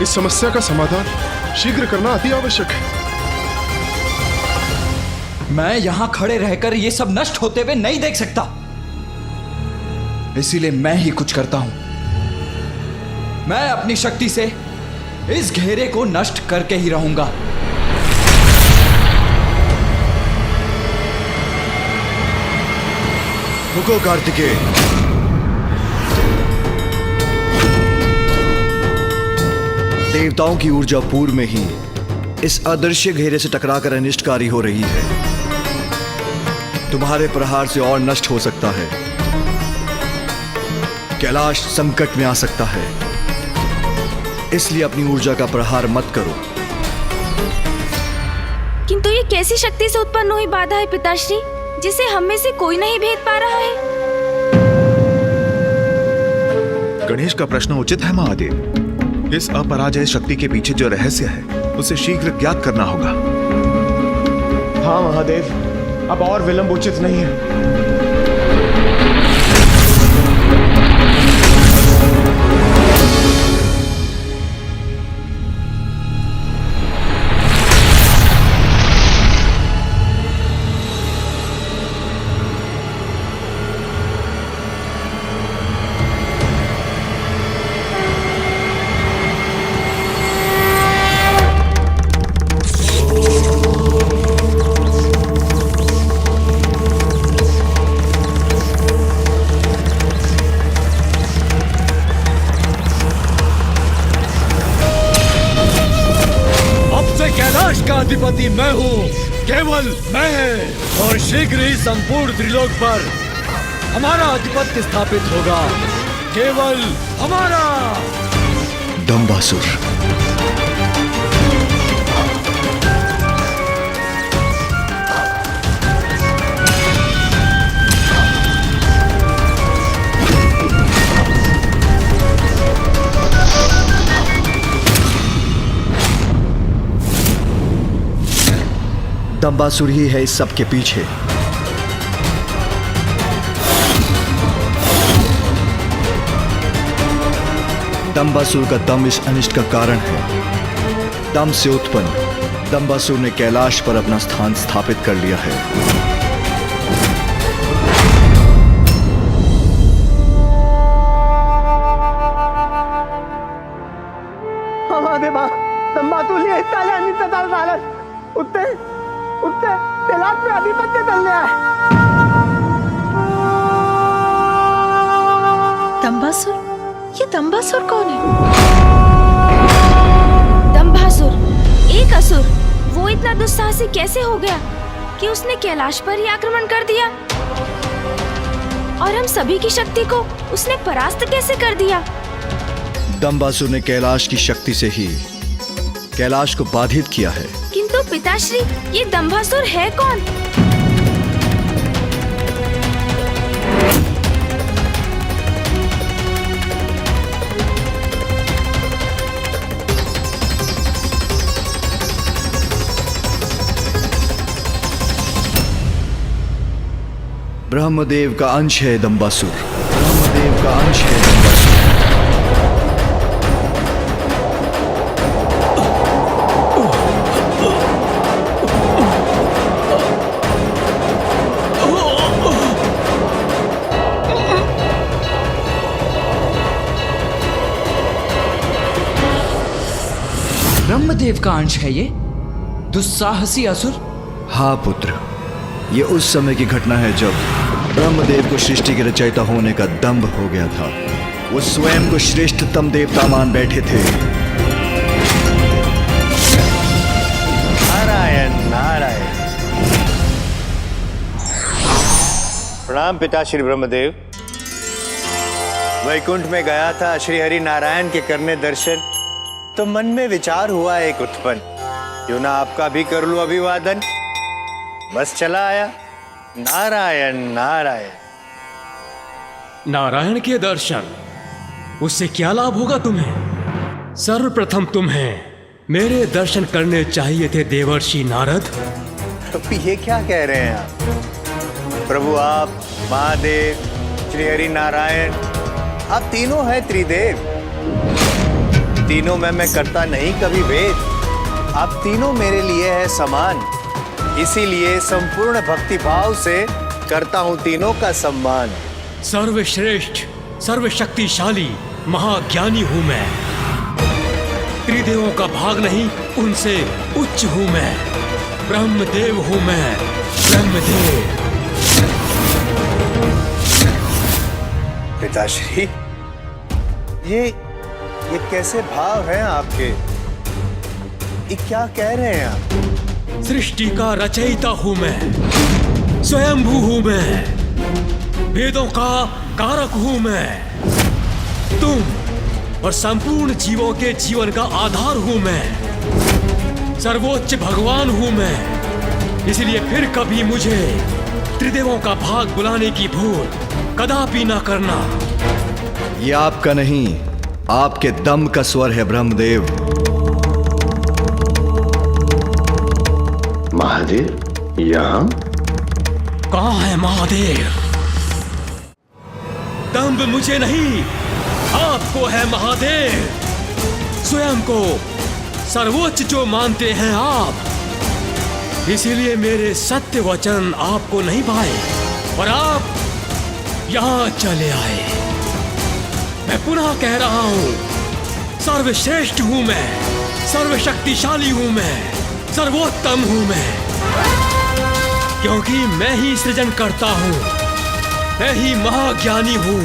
इस समस्या का समाधान शीघ्र करना अति आवश्यक है। मैं यहां खड़े रहकर ये सब नष्ट होते हुए नहीं देख सकता, इसीलिए मैं ही कुछ करता हूं। मैं अपनी शक्ति से इस घेरे को नष्ट करके ही रहूंगा। रुको कार्तिकेय, देवताओं की ऊर्जा पूर्व में ही इस अदृश्य घेरे से टकराकर अनिष्टकारी हो रही है। तुम्हारे प्रहार से और नष्ट हो सकता है। कैलाश संकट में आ सकता है, इसलिए अपनी ऊर्जा का प्रहार मत करो। किंतु ये कैसी शक्ति से उत्पन्न हुई बाधा है पिताश्री, जिसे हम में से कोई नहीं भेद पा रहा है? गणेश का प्रश्न उचित है महादेव। इस अपराजय शक्ति के पीछे जो रहस्य है उसे शीघ्र ज्ञात करना होगा। हाँ महादेव, अब और विलंब उचित नहीं है। अधिपति मैं हूँ, केवल मैं, और शीघ्र ही संपूर्ण त्रिलोक पर हमारा आधिपत्य स्थापित होगा, केवल हमारा। दंबासुर, दंबासुर ही है इस सब के पीछे। दंबासुर का दम इस अनिष्ट का कारण है। दम से उत्पन्न दंबासुर ने कैलाश पर अपना स्थान स्थापित कर लिया है। देवा दंबातुली उत्ते उत्ते तेलात में अधिपत्य चलने आए। दंबासुर? ये दंबासुर कौन है? दंबासुर एक असुर। वो इतना दुस्साहसी कैसे हो गया कि उसने कैलाश पर ही आक्रमण कर दिया, और हम सभी की शक्ति को उसने परास्त कैसे कर दिया? दंबासुर ने कैलाश की शक्ति से ही कैलाश को बाधित किया है। किंतु पिताश्री, ये दंबासुर है कौन? ब्रह्मदेव का अंश है दंबासुर। ब्रह्मदेव का अंश है दंबासुर। ब्रह्मदेव का अंश है ये दुस्साहसी असुर? हाँ पुत्र, ये उस समय की घटना है जब ब्रह्मदेव को सृष्टि के रचयिता होने का दंभ हो गया था। वो स्वयं को श्रेष्ठतम देवता मान बैठे थे। नारायण नारायण। प्रणाम पिता श्री ब्रह्मदेव। वैकुंठ में गया था श्री हरि नारायण के करने दर्शन, तो मन में विचार हुआ एक उत्पन्न, क्यों ना आपका भी कर लूं अभिवादन। बस चला आया। नारायण नारायण। नारायण के दर्शन, उससे क्या लाभ होगा तुम्हें? सर्वप्रथम तुम्हें मेरे दर्शन करने चाहिए थे देवर्षि नारद। तो ये क्या कह रहे हैं आप? प्रभु आप, महादेव, श्री हरि नारायण, आप तीनों हैं त्रिदेव। तीनों में मैं करता नहीं कभी भेद। आप तीनों मेरे लिए है समान, इसीलिए संपूर्ण भक्ति भाव से करता हूं तीनों का सम्मान। सर्वश्रेष्ठ, सर्वशक्तिशाली, महाज्ञानी हूं मैं। त्रिदेवों का भाग नहीं, उनसे उच्च हूं मैं। ब्रह्मदेव हूं मैं, ब्रह्मदेव। ये क्या कह रहे हैं आप? सृष्टि का रचयिता हूं मैं, स्वयंभू हूं मैं, वेदों का कारक हूं मैं, तुम और संपूर्ण जीवों के जीवन का आधार हूं मैं, सर्वोच्च भगवान हूं मैं। इसलिए फिर कभी मुझे त्रिदेवों का भाग बुलाने की भूल कदापि ना करना। ये आपका नहीं, आपके दम का स्वर है ब्रह्मदेव। महादेव यहाँ? कहाँ है महादेव? दम्भ मुझे नहीं, आपको है महादेव। स्वयं को सर्वोच्च जो मानते हैं आप, इसीलिए मेरे सत्य वचन आपको नहीं भाए और आप यहां चले आए। मैं पुनः कह रहा हूं, सर्वश्रेष्ठ हूं मैं, सर्वशक्तिशाली हूं मैं, सर्वोत्तम हूं मैं, क्योंकि मैं ही सृजन करता हूं, मैं ही महाज्ञानी हूं।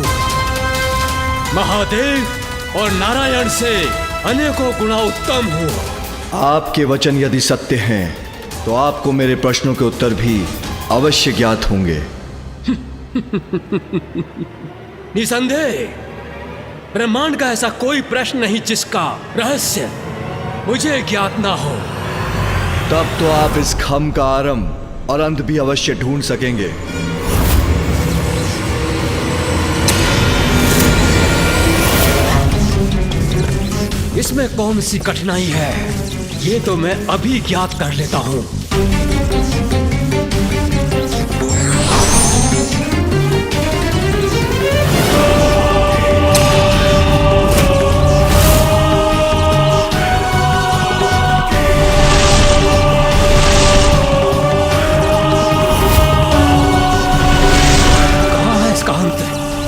महादेव और नारायण से अनेकों गुना उत्तम हूं। आपके वचन यदि सत्य हैं तो आपको मेरे प्रश्नों के उत्तर भी अवश्य ज्ञात होंगे। निसंदेह ब्रह्मांड का ऐसा कोई प्रश्न नहीं जिसका रहस्य मुझे ज्ञात ना हो। तब तो आप इस खम का आरंभ और अंत भी अवश्य ढूंढ सकेंगे। इसमें कौन सी कठिनाई है, ये तो मैं अभी ज्ञात कर लेता हूं।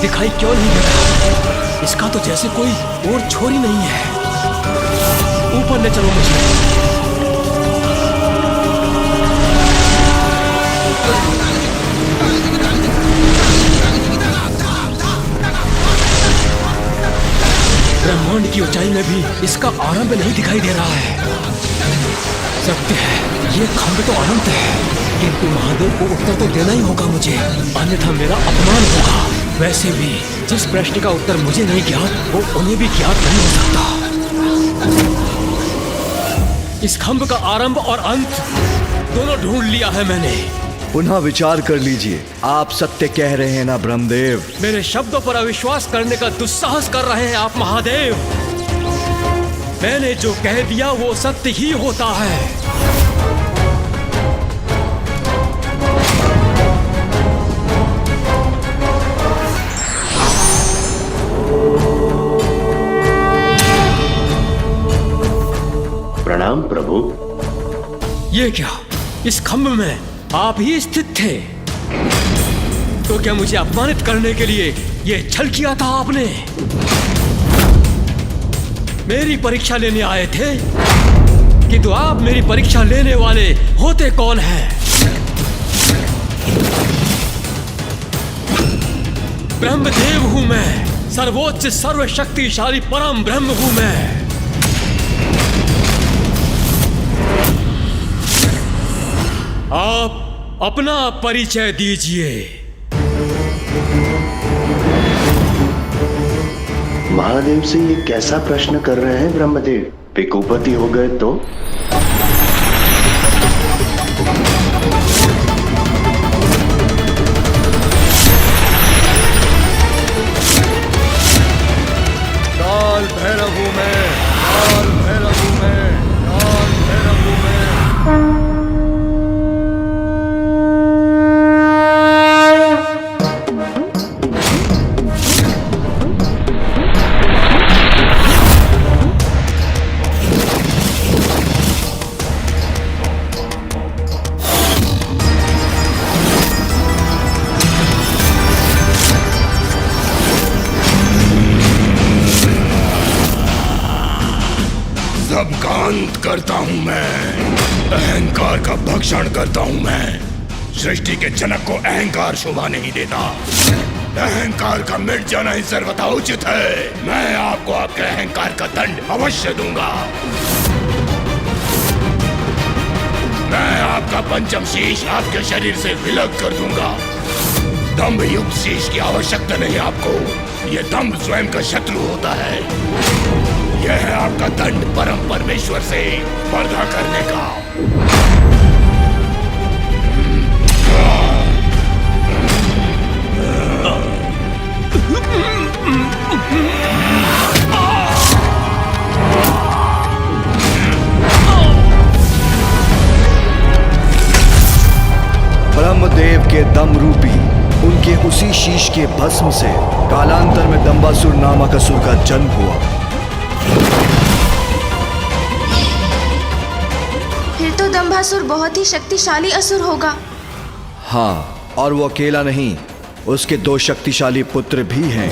दिखाई क्यों नहीं देता? इसका तो जैसे कोई और छोर ही नहीं है। ऊपर ले चलो मुझे। ब्रह्मांड की ऊंचाई में भी इसका आरंभ नहीं दिखाई दे रहा है। सत्य है, ये खंड तो अनंत है, किंतु महादेव को उत्तर तो देना ही होगा मुझे, अन्यथा मेरा अपमान होगा। वैसे भी जिस प्रश्न का उत्तर मुझे नहीं ज्ञात, वो उन्हें भी ज्ञात नहीं हो सकता। इस खंभ का आरंभ और अंत दोनों ढूंढ लिया है मैंने। पुनः विचार कर लीजिए, आप सत्य कह रहे हैं ना ब्रह्मदेव? मेरे शब्दों पर अविश्वास करने का दुस्साहस कर रहे हैं आप महादेव। मैंने जो कह दिया वो सत्य ही होता है। प्रणाम प्रभु। ये क्या, इस खंभ में आप ही स्थित थे? तो क्या मुझे अपमानित करने के लिए ये छल किया था आपने? मेरी परीक्षा लेने आए थे, किंतु आप मेरी परीक्षा लेने वाले होते कौन हैं? ब्रह्मदेव हूं मैं, सर्वोच्च सर्वशक्तिशाली परम ब्रह्म हूं मैं। आप अपना परिचय दीजिए। महादेव से ये कैसा प्रश्न कर रहे हैं ब्रह्मदेव? पिकुपति हो गए तो? काल भैरव हूं मैं, काल भैरव हूं मैं, काल भैरव हूं मैं। सबका अंत करता हूं मैं, अहंकार का भक्षण करता हूं मैं। सृष्टि के जनक को अहंकार शोभा नहीं देता, अहंकार का मिट जाना ही सर्वथा उचित है। मैं आपको आपके अहंकार का दंड अवश्य दूंगा। आपका पंचम शीश आपके शरीर से विलग कर दूंगा। दम्भ युक्त शीश की आवश्यकता नहीं आपको, ये दम्भ स्वयं का शत्रु होता है। यह है आपका दंड परम परमेश्वर से स्पर्धा करने का। ब्रह्मदेव के दम रूपी उनके उसी शीश के भस्म से कालांतर में दंबासुर नामक असुर का जन्म हुआ। फिर तो दंबासुर बहुत ही शक्तिशाली असुर होगा। हाँ, और वो अकेला नहीं, उसके 2 शक्तिशाली पुत्र भी हैं।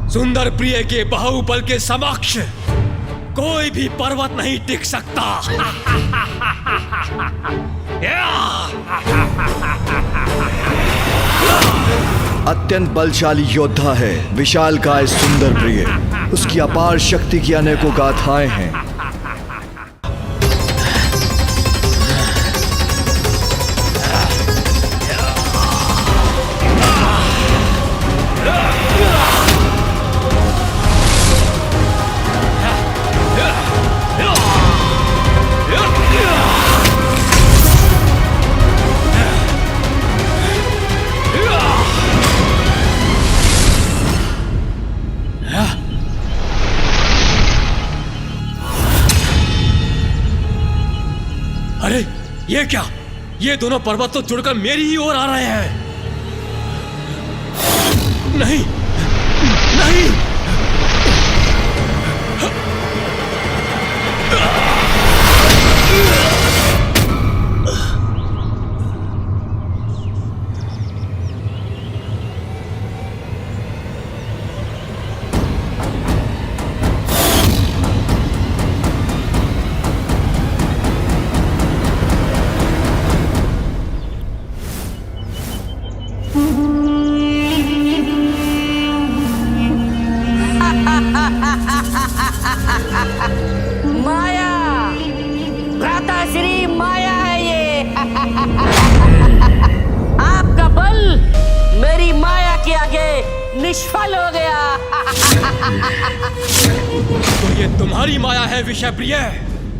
सुंदर प्रिय के बाहुबल के समक्ष कोई भी पर्वत नहीं टिक सकता। अत्यंत बलशाली योद्धा है विशालकाय सुंदर प्रिय। उसकी अपार शक्ति की अनेकों गाथाएं हैं। अरे ये क्या? ये दोनों पर्वत तो जुड़कर मेरी ही ओर आ रहे हैं। नहीं नहीं, माया, भ्राताश्री माया है ये। आपका बल मेरी माया के आगे निष्फल हो गया। तो ये तुम्हारी माया है विषय प्रिय।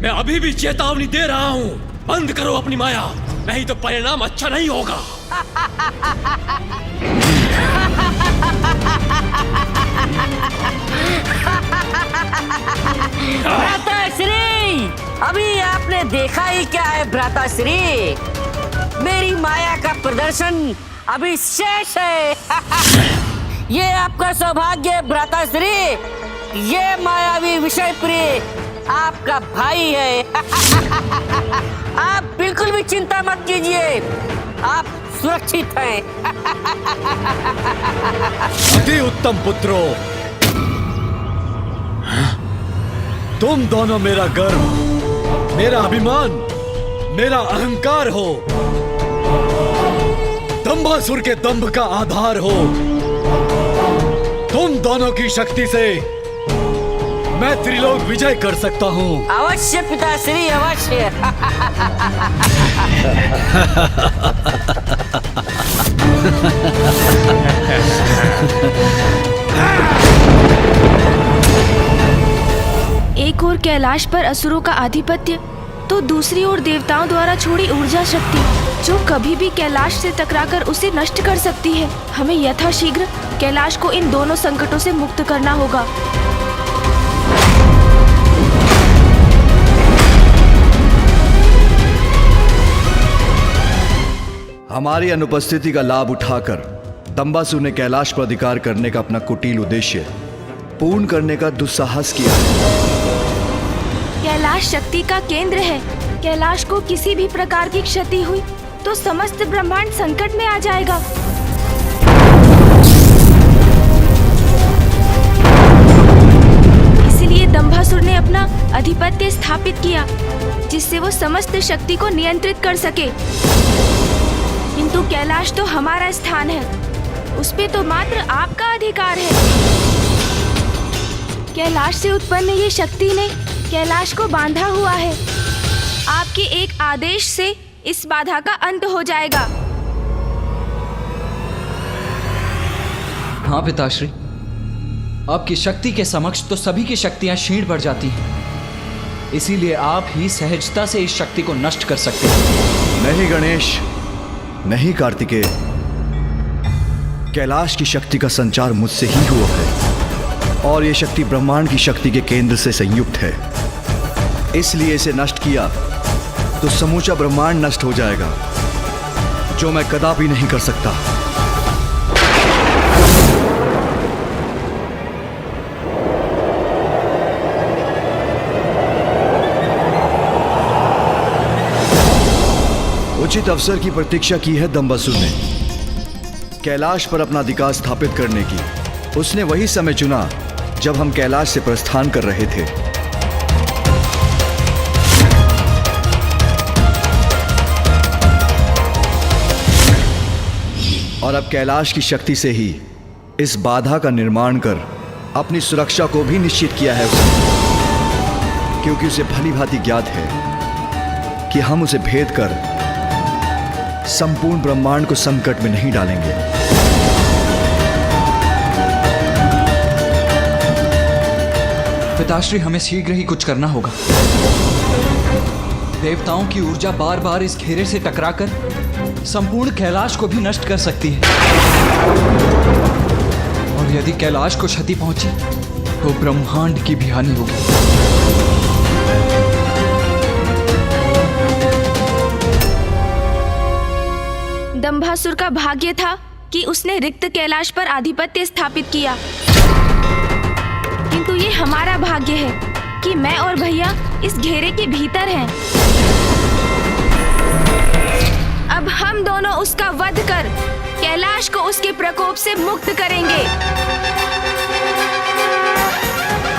मैं अभी भी चेतावनी दे रहा हूँ, बंद करो अपनी माया, नहीं तो परिणाम अच्छा नहीं होगा। भ्राताश्री, अभी आपने देखा ही क्या है भ्राताश्री, मेरी माया का प्रदर्शन अभी शेष है। ये आपका सौभाग्य है भ्राताश्री, ये मायावी विषय प्रिय आपका भाई है। आप बिल्कुल भी चिंता मत कीजिए, आप सुरक्षित हैं। अति उत्तम पुत्रों, तुम दोनों मेरा गर्व, मेरा अभिमान, मेरा अहंकार हो, दंबासुर के दंभ का आधार हो। तुम दोनों की शक्ति से मैं त्रिलोक विजय कर सकता हूँ। अवश्य पिताश्री, अवश्य। एक ओर कैलाश पर असुरों का आधिपत्य, तो दूसरी ओर देवताओं द्वारा छोड़ी ऊर्जा शक्ति, जो कभी भी कैलाश से टकराकर उसे नष्ट कर सकती है। हमें यथाशीघ्र कैलाश को इन दोनों संकटों से मुक्त करना होगा। हमारी अनुपस्थिति का लाभ उठाकर दंबासुर ने कैलाश पर अधिकार करने का अपना कुटिल उद्देश्य पूर्ण करने का दुस्साहस किया है। कैलाश शक्ति का केंद्र है। कैलाश को किसी भी प्रकार की क्षति हुई तो समस्त ब्रह्मांड संकट में आ जाएगा। इसलिए दंभासुर ने अपना अधिपत्य स्थापित किया, जिससे वो समस्त शक्ति को नियंत्रित कर सके। किंतु कैलाश तो हमारा स्थान है, उस पे तो मात्र आपका अधिकार है। कैलाश से उत्पन्न ये शक्ति ने कैलाश को बांधा हुआ है। आपके एक आदेश से इस बाधा का अंत हो जाएगा। हाँ पिताश्री, आपकी शक्ति के समक्ष तो सभी की शक्तियां क्षीण पड़ जाती हैं। इसीलिए आप ही सहजता से इस शक्ति को नष्ट कर सकते हैं। नहीं गणेश, नहीं कार्तिकेय, कैलाश की शक्ति का संचार मुझसे ही हुआ है और ये शक्ति ब्रह्मांड की शक्ति के केंद्र से संयुक्त है। इसलिए इसे नष्ट किया तो समूचा ब्रह्मांड नष्ट हो जाएगा, जो मैं कदापि नहीं कर सकता। उचित अवसर की प्रतीक्षा की है दंभासुर ने कैलाश पर अपना अधिकार स्थापित करने की। उसने वही समय चुना जब हम कैलाश से प्रस्थान कर रहे थे। और अब कैलाश की शक्ति से ही इस बाधा का निर्माण कर अपनी सुरक्षा को भी निश्चित किया है उसने, क्योंकि उसे भली भांति ज्ञात है कि हम उसे भेद कर संपूर्ण ब्रह्मांड को संकट में नहीं डालेंगे। पिताश्री, हमें शीघ्र ही कुछ करना होगा। देवताओं की ऊर्जा बार बार इस घेरे से टकराकर संपूर्ण कैलाश को भी नष्ट कर सकती है, और यदि कैलाश को क्षति पहुंची तो ब्रह्मांड की भी हानि होगी। दंभासुर का भाग्य था कि उसने रिक्त कैलाश पर आधिपत्य स्थापित किया, किंतु ये हमारा भाग्य है कि मैं और भैया इस घेरे के भीतर हैं। अब हम दोनों उसका वध कर कैलाश को उसके प्रकोप से मुक्त करेंगे,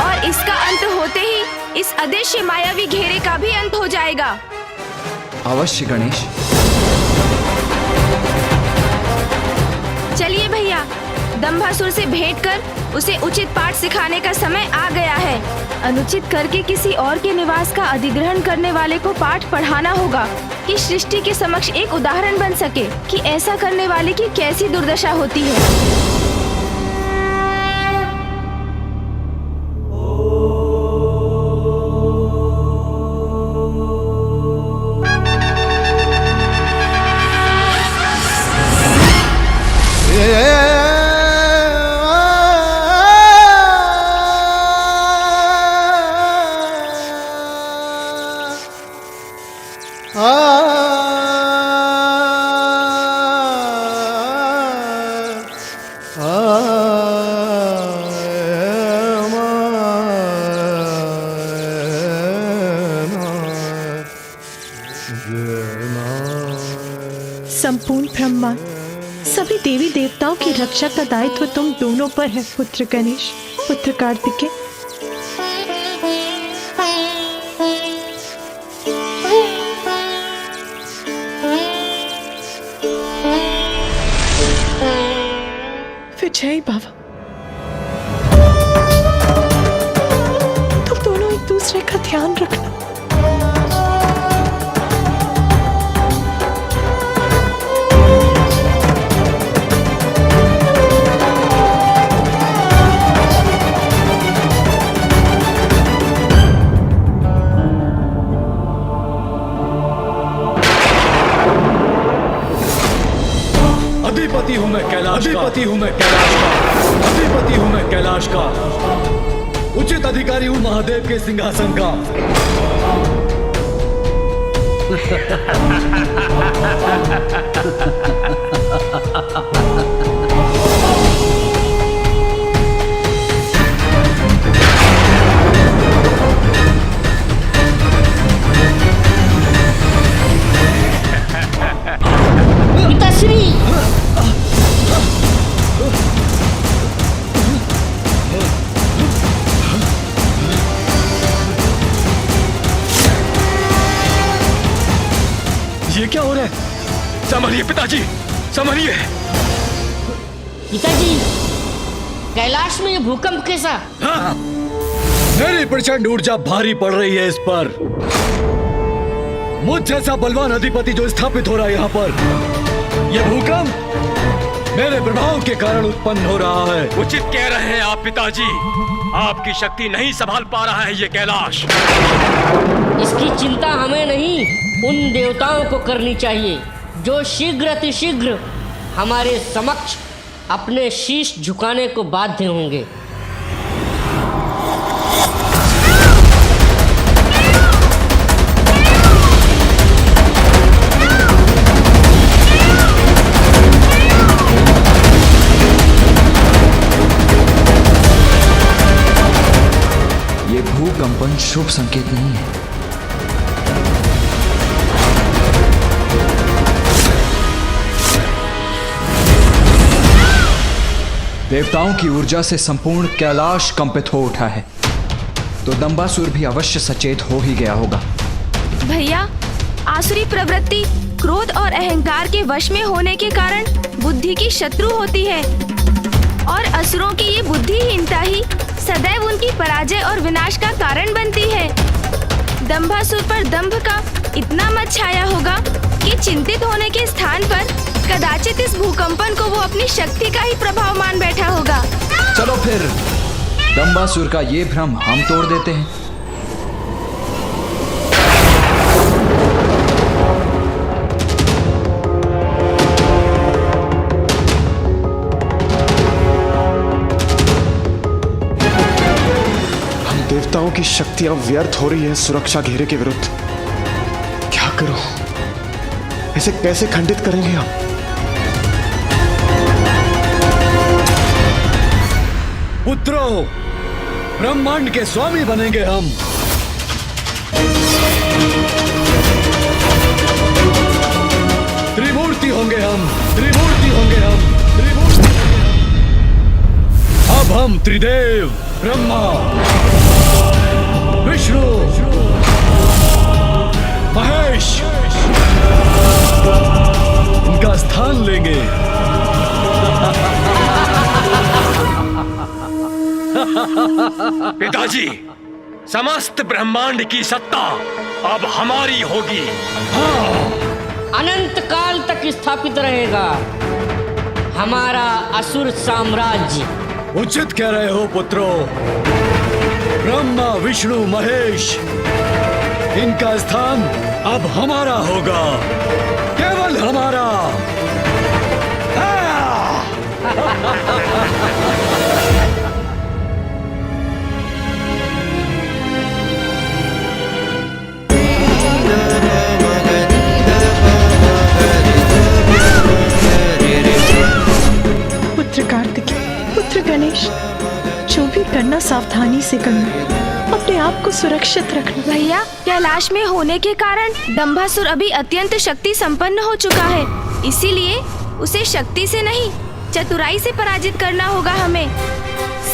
और इसका अंत होते ही इस अदृश्य मायावी घेरे का भी अंत हो जाएगा। अवश्य गणेश। चलिए भैया, दंभासुर से भेंट कर उसे उचित पाठ सिखाने का समय आ गया है। अनुचित करके किसी और के निवास का अधिग्रहण करने वाले को पाठ पढ़ाना होगा कि सृष्टि के समक्ष एक उदाहरण बन सके कि ऐसा करने वाले की कैसी दुर्दशा होती है। संपूर्ण ब्रह्मांड, सभी देवी देवताओं की रक्षा का दायित्व तुम दोनों पर है, पुत्र गणेश, पुत्र कार्तिकेय। विजय बाबा, तुम दोनों एक दूसरे का ध्यान रखना। अधिपति हूं मैं कैलाश का, अधिपति हूं मैं कैलाश का, अधिपति हूं मैं कैलाश का, उचित अधिकारी हूं महादेव के सिंहासन का। ये क्या हो रहा है? संभलिए पिताजी, संभलिए। पिताजी, कैलाश में ये भूकंप कैसा? हाँ, मेरी प्रचंड ऊर्जा भारी पड़ रही है इस पर। मुझ जैसा बलवान अधिपति जो स्थापित हो रहा है यहाँ पर, यह भूकंप मेरे प्रभाव के कारण उत्पन्न हो रहा है। उचित कह रहे हैं आप पिताजी, आपकी शक्ति नहीं संभाल पा रहा है ये कैलाश। इसकी चिंता हमें नहीं, उन देवताओं को करनी चाहिए जो शीघ्र अतिशीघ्र हमारे समक्ष अपने शीश झुकाने को बाध्य होंगे। ये भूकंपन शुभ संकेत नहीं है। देवताओं की ऊर्जा से संपूर्ण कैलाश कंपित हो उठा है, तो दंबासुर भी अवश्य सचेत हो ही गया होगा। भैया, आसुरी प्रवृत्ति क्रोध और अहंकार के वश में होने के कारण बुद्धि की शत्रु होती है, और असुरों की ये बुद्धिहीनता ही सदैव उनकी पराजय और विनाश का कारण बनती है। दंभासुर पर दंभ का इतना मत छाया होगा कि चिंतित होने के स्थान पर कदाचित इस भूकंपन को वो अपनी शक्ति का ही प्रभाव मान बैठा होगा। चलो फिर दंबासुर का ये भ्रम हम तोड़ देते हैं। देवताओं की शक्तियां व्यर्थ हो रही हैं सुरक्षा घेरे के विरुद्ध। क्या करूं? इसे कैसे खंडित करेंगे हम? पुत्रों, ब्रह्मांड के स्वामी बनेंगे हम। त्रिमूर्ति होंगे हम, त्रिमूर्ति होंगे हम, त्रिमूर्ति। अब हम त्रिदेव ब्रह्मा, विष्णु, महेश उनका स्थान लेंगे। पिताजी, समस्त ब्रह्मांड की सत्ता अब हमारी होगी। अनंत काल तक स्थापित रहेगा हमारा असुर साम्राज्य। उचित कह रहे हो पुत्रों। ब्रह्मा, विष्णु, महेश, इनका स्थान अब हमारा होगा, केवल हमारा। पुत्र कार्तिकेय, पुत्र गणेश, जो भी करना सावधानी से करना, अपने आप को सुरक्षित रखना। भैया, कैलाश में होने के कारण दंभासुर अभी अत्यंत शक्ति संपन्न हो चुका है, इसीलिए उसे शक्ति से नहीं चतुराई से पराजित करना होगा हमें।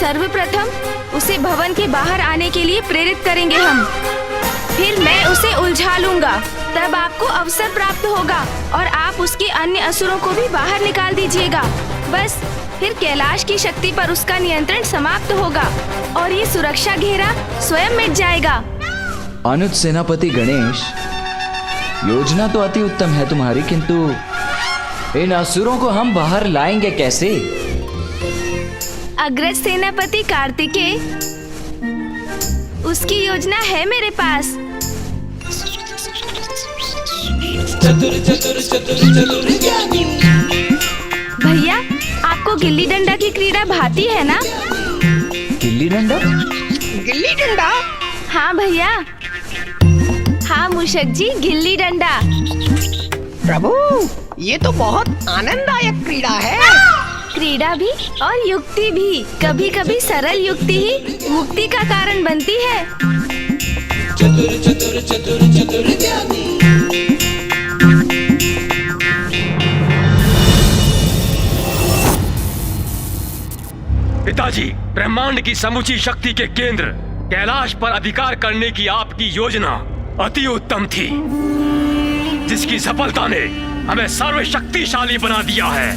सर्वप्रथम उसे भवन के बाहर आने के लिए प्रेरित करेंगे हम, फिर मैं उसे उलझा लूंगा, तब आपको अवसर प्राप्त होगा और आप उसके अन्य असुरों को भी बाहर निकाल दीजिएगा। बस फिर कैलाश की शक्ति पर उसका नियंत्रण समाप्त होगा और ये सुरक्षा घेरा स्वयं मिट जाएगा। अनुज सेनापति गणेश, योजना तो अति उत्तम है तुम्हारी, किंतु इन असुरों को हम बाहर लाएंगे कैसे? अग्रज सेनापति कार्तिकेय, उसकी योजना है मेरे पास। चतुर चतुर चतुर चतुर ज्ञानी। भैया, आपको गिल्ली डंडा की क्रीड़ा भाती है ना? गिल्ली डंडा? गिल्ली डंडा? हाँ भैया, हाँ मूषक जी, गिल्ली डंडा। प्रभु, ये तो बहुत आनंददायक क्रीड़ा है। क्रीड़ा भी और युक्ति भी। कभी कभी सरल युक्ति ही मुक्ति का कारण बनती है। चतुर चतुर चतुर चतुर ज्ञानी। पिताजी, ब्रह्मांड की समूची शक्ति के केंद्र कैलाश पर अधिकार करने की आपकी योजना अति उत्तम थी। जिसकी सफलता ने हमें सर्वशक्तिशाली बना दिया है।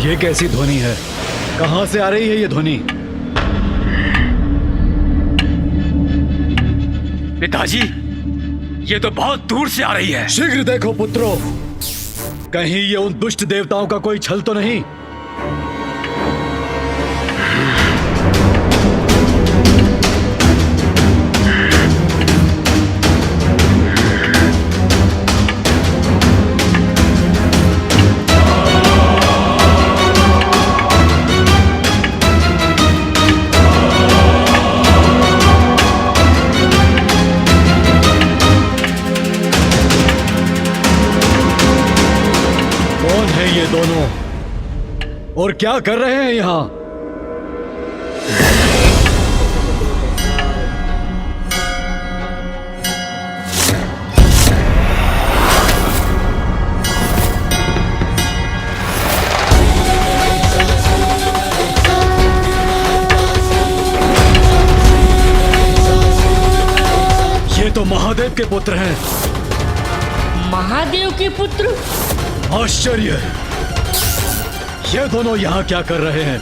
ये कैसी ध्वनि है? कहां से आ रही है ये ध्वनि? पिताजी, ये तो बहुत दूर से आ रही है। शीघ्र देखो पुत्रों, कहीं ये उन दुष्ट देवताओं का कोई छल तो नहीं। दोनों और क्या कर रहे हैं यहां? ये तो महादेव के पुत्र हैं। महादेव के पुत्र? आश्चर्य, ये दोनों यहाँ क्या कर रहे हैं?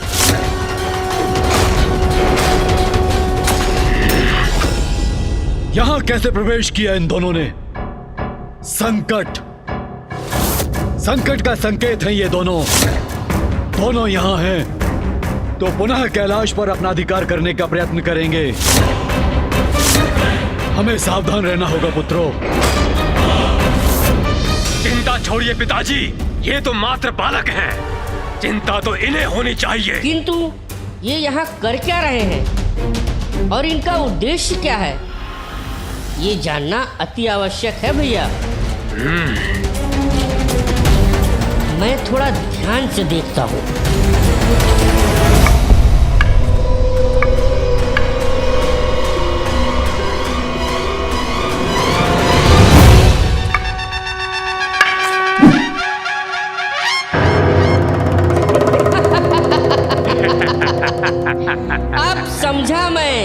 यहाँ कैसे प्रवेश किया इन दोनों ने? संकट, संकट का संकेत है ये दोनों। दोनों यहाँ हैं तो पुनः कैलाश पर अपना अधिकार करने का प्रयत्न करेंगे। हमें सावधान रहना होगा पुत्रों। चिंता छोड़िए पिताजी, ये तो मात्र बालक हैं। चिंता तो इन्हें होनी चाहिए। किंतु ये यहाँ कर क्या रहे हैं और इनका उद्देश्य क्या है, ये जानना अति आवश्यक है भैया। मैं थोड़ा ध्यान से देखता हूँ। अब समझा मैं,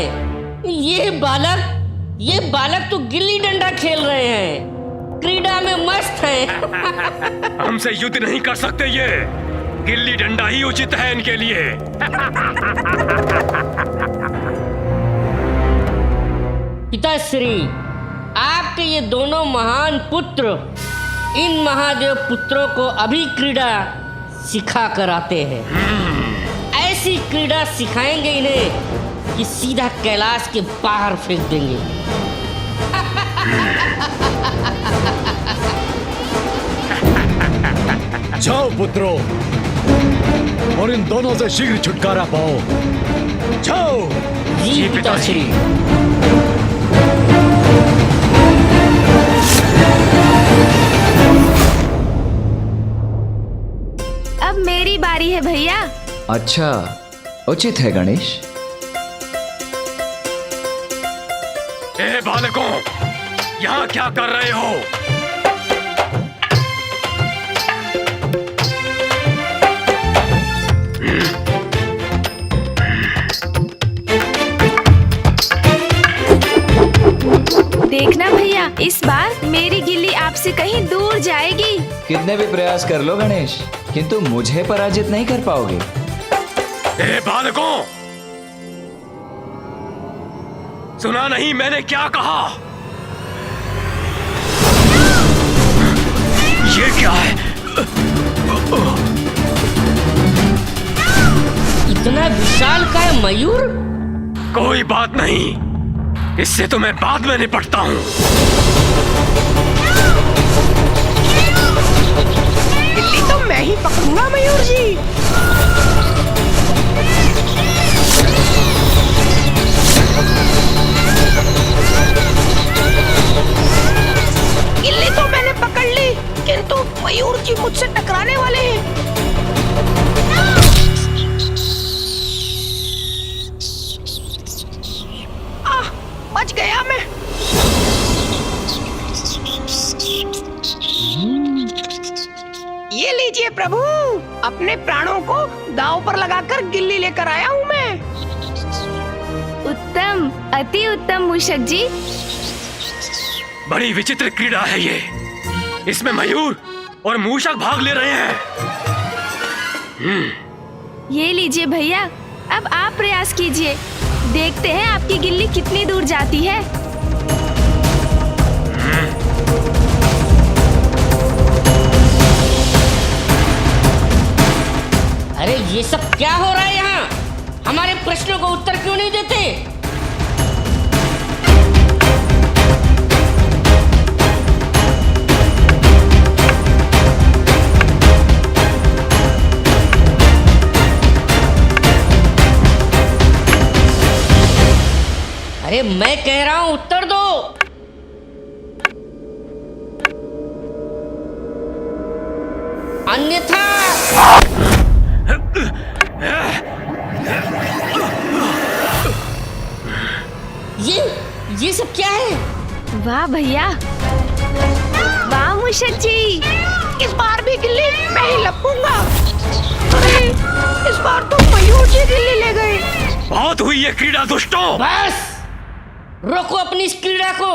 ये बालक तो गिल्ली डंडा खेल रहे हैं, क्रीड़ा में मस्त हैं। हमसे युद्ध नहीं कर सकते ये, गिल्ली डंडा ही उचित है इनके लिए। पिताश्री, आपके ये दोनों महान पुत्र इन महादेव पुत्रों को अभी क्रीड़ा सिखा कर आते हैं। ऐसी क्रीड़ा सिखाएंगे इन्हें कि सीधा कैलाश के बाहर फेंक देंगे। जाओ पुत्रों और इन दोनों से शीघ्र छुटकारा पाओ। जाओ। जी पिताश्री। अब मेरी बारी है भैया। अच्छा, उचित है गणेश। ए बालकों, यहाँ क्या कर रहे हो? देखना भैया, इस बार मेरी गिल्ली आपसे कहीं दूर जाएगी। कितने भी प्रयास कर लो गणेश, किंतु मुझे पराजित नहीं कर पाओगे। ए बालकों, सुना नहीं मैंने क्या कहा? ये क्या है? इतना विशाल का मयूर? कोई बात नहीं, इससे तो मैं बाद में निपटता हूँ। गिल्ली तो मैं ही पकड़ूंगा मयूर जी। गिल्ली तो मैंने पकड़ ली, किंतु मयूर जी मुझसे टकराने वाले हैं। बच गया मैं। ये लीजिए प्रभु, अपने प्राणों को दांव पर लगाकर गिल्ली लेकर आया हूँ मैं। उत्तम, अति उत्तम मूषक जी। बड़ी विचित्र क्रीड़ा है ये। इसमें मयूर और मूषक भाग ले रहे हैं। ये लीजिए भैया, अब आप प्रयास कीजिए, देखते हैं आपकी गिल्ली कितनी दूर जाती है। अरे ये सब क्या हो रहा है यहाँ? हमारे प्रश्नों को उत्तर क्यों नहीं देते? अरे मैं कह रहा हूं उत्तर दो। अन्यथा ये सब क्या है? वाह भैया, वाह मूषक जी, इस बार भी गिल्ली मैं ही लपूंगा। अरे इस बार तो मयूर जी गिल्ली ले गए। बहुत हुई ये क्रीड़ा दुष्टों। बस रोको अपनी इस क्रीड़ा को।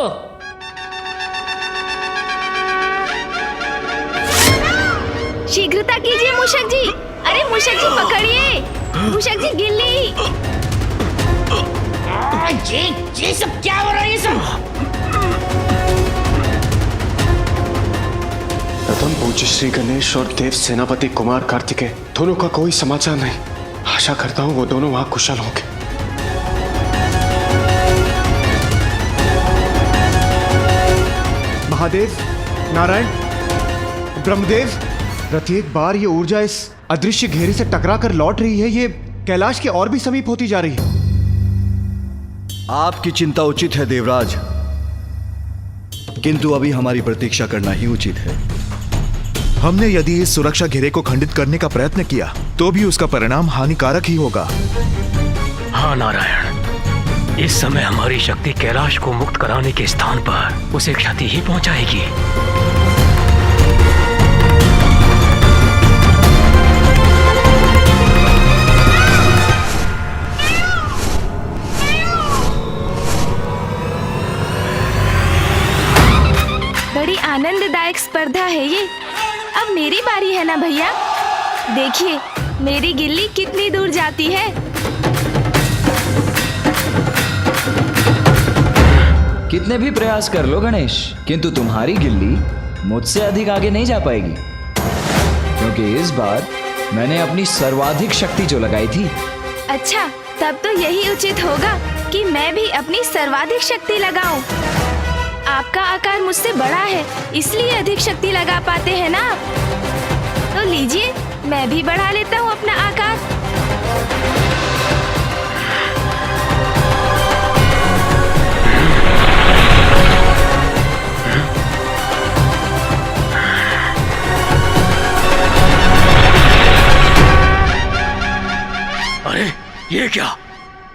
शीघ्रता कीजिए मूषक जी। अरे मूषक जी पकड़िए, मूषक जी गिल्ली। ये सब क्या हो रहा है? ये सब प्रथम पूज्य श्री गणेश और देव सेनापति कुमार कार्तिकेय दोनों का कोई समाचार नहीं। आशा करता हूँ वो दोनों वहां कुशल होंगे। महादेव, नारायण, ब्रह्मदेव, प्रत्येक बार ये ऊर्जा इस अदृश्य घेरे से टकरा कर लौट रही है। ये कैलाश के और भी समीप होती जा रही है। आपकी चिंता उचित है देवराज, किंतु अभी हमारी प्रतीक्षा करना ही उचित है। हमने यदि इस सुरक्षा घेरे को खंडित करने का प्रयत्न किया तो भी उसका परिणाम हानिकारक ही होगा। हाँ नारायण, इस समय हमारी शक्ति कैलाश को मुक्त कराने के स्थान पर उसे क्षति ही पहुंचाएगी। बड़ी आनंददायक स्पर्धा है ये। अब मेरी बारी है ना भैया। देखिए मेरी गिल्ली कितनी दूर जाती है। कितने भी प्रयास कर लो गणेश, किंतु तुम्हारी गिल्ली मुझसे अधिक आगे नहीं जा पाएगी, क्योंकि इस बार मैंने अपनी सर्वाधिक शक्ति जो लगाई थी। अच्छा, तब तो यही उचित होगा कि मैं भी अपनी सर्वाधिक शक्ति लगाऊं। आपका आकार मुझसे बड़ा है, इसलिए अधिक शक्ति लगा पाते हैं ना आप। तो लीजिए, मैं भी बढ़ा लेता हूँ अपना आकार। अरे ये क्या?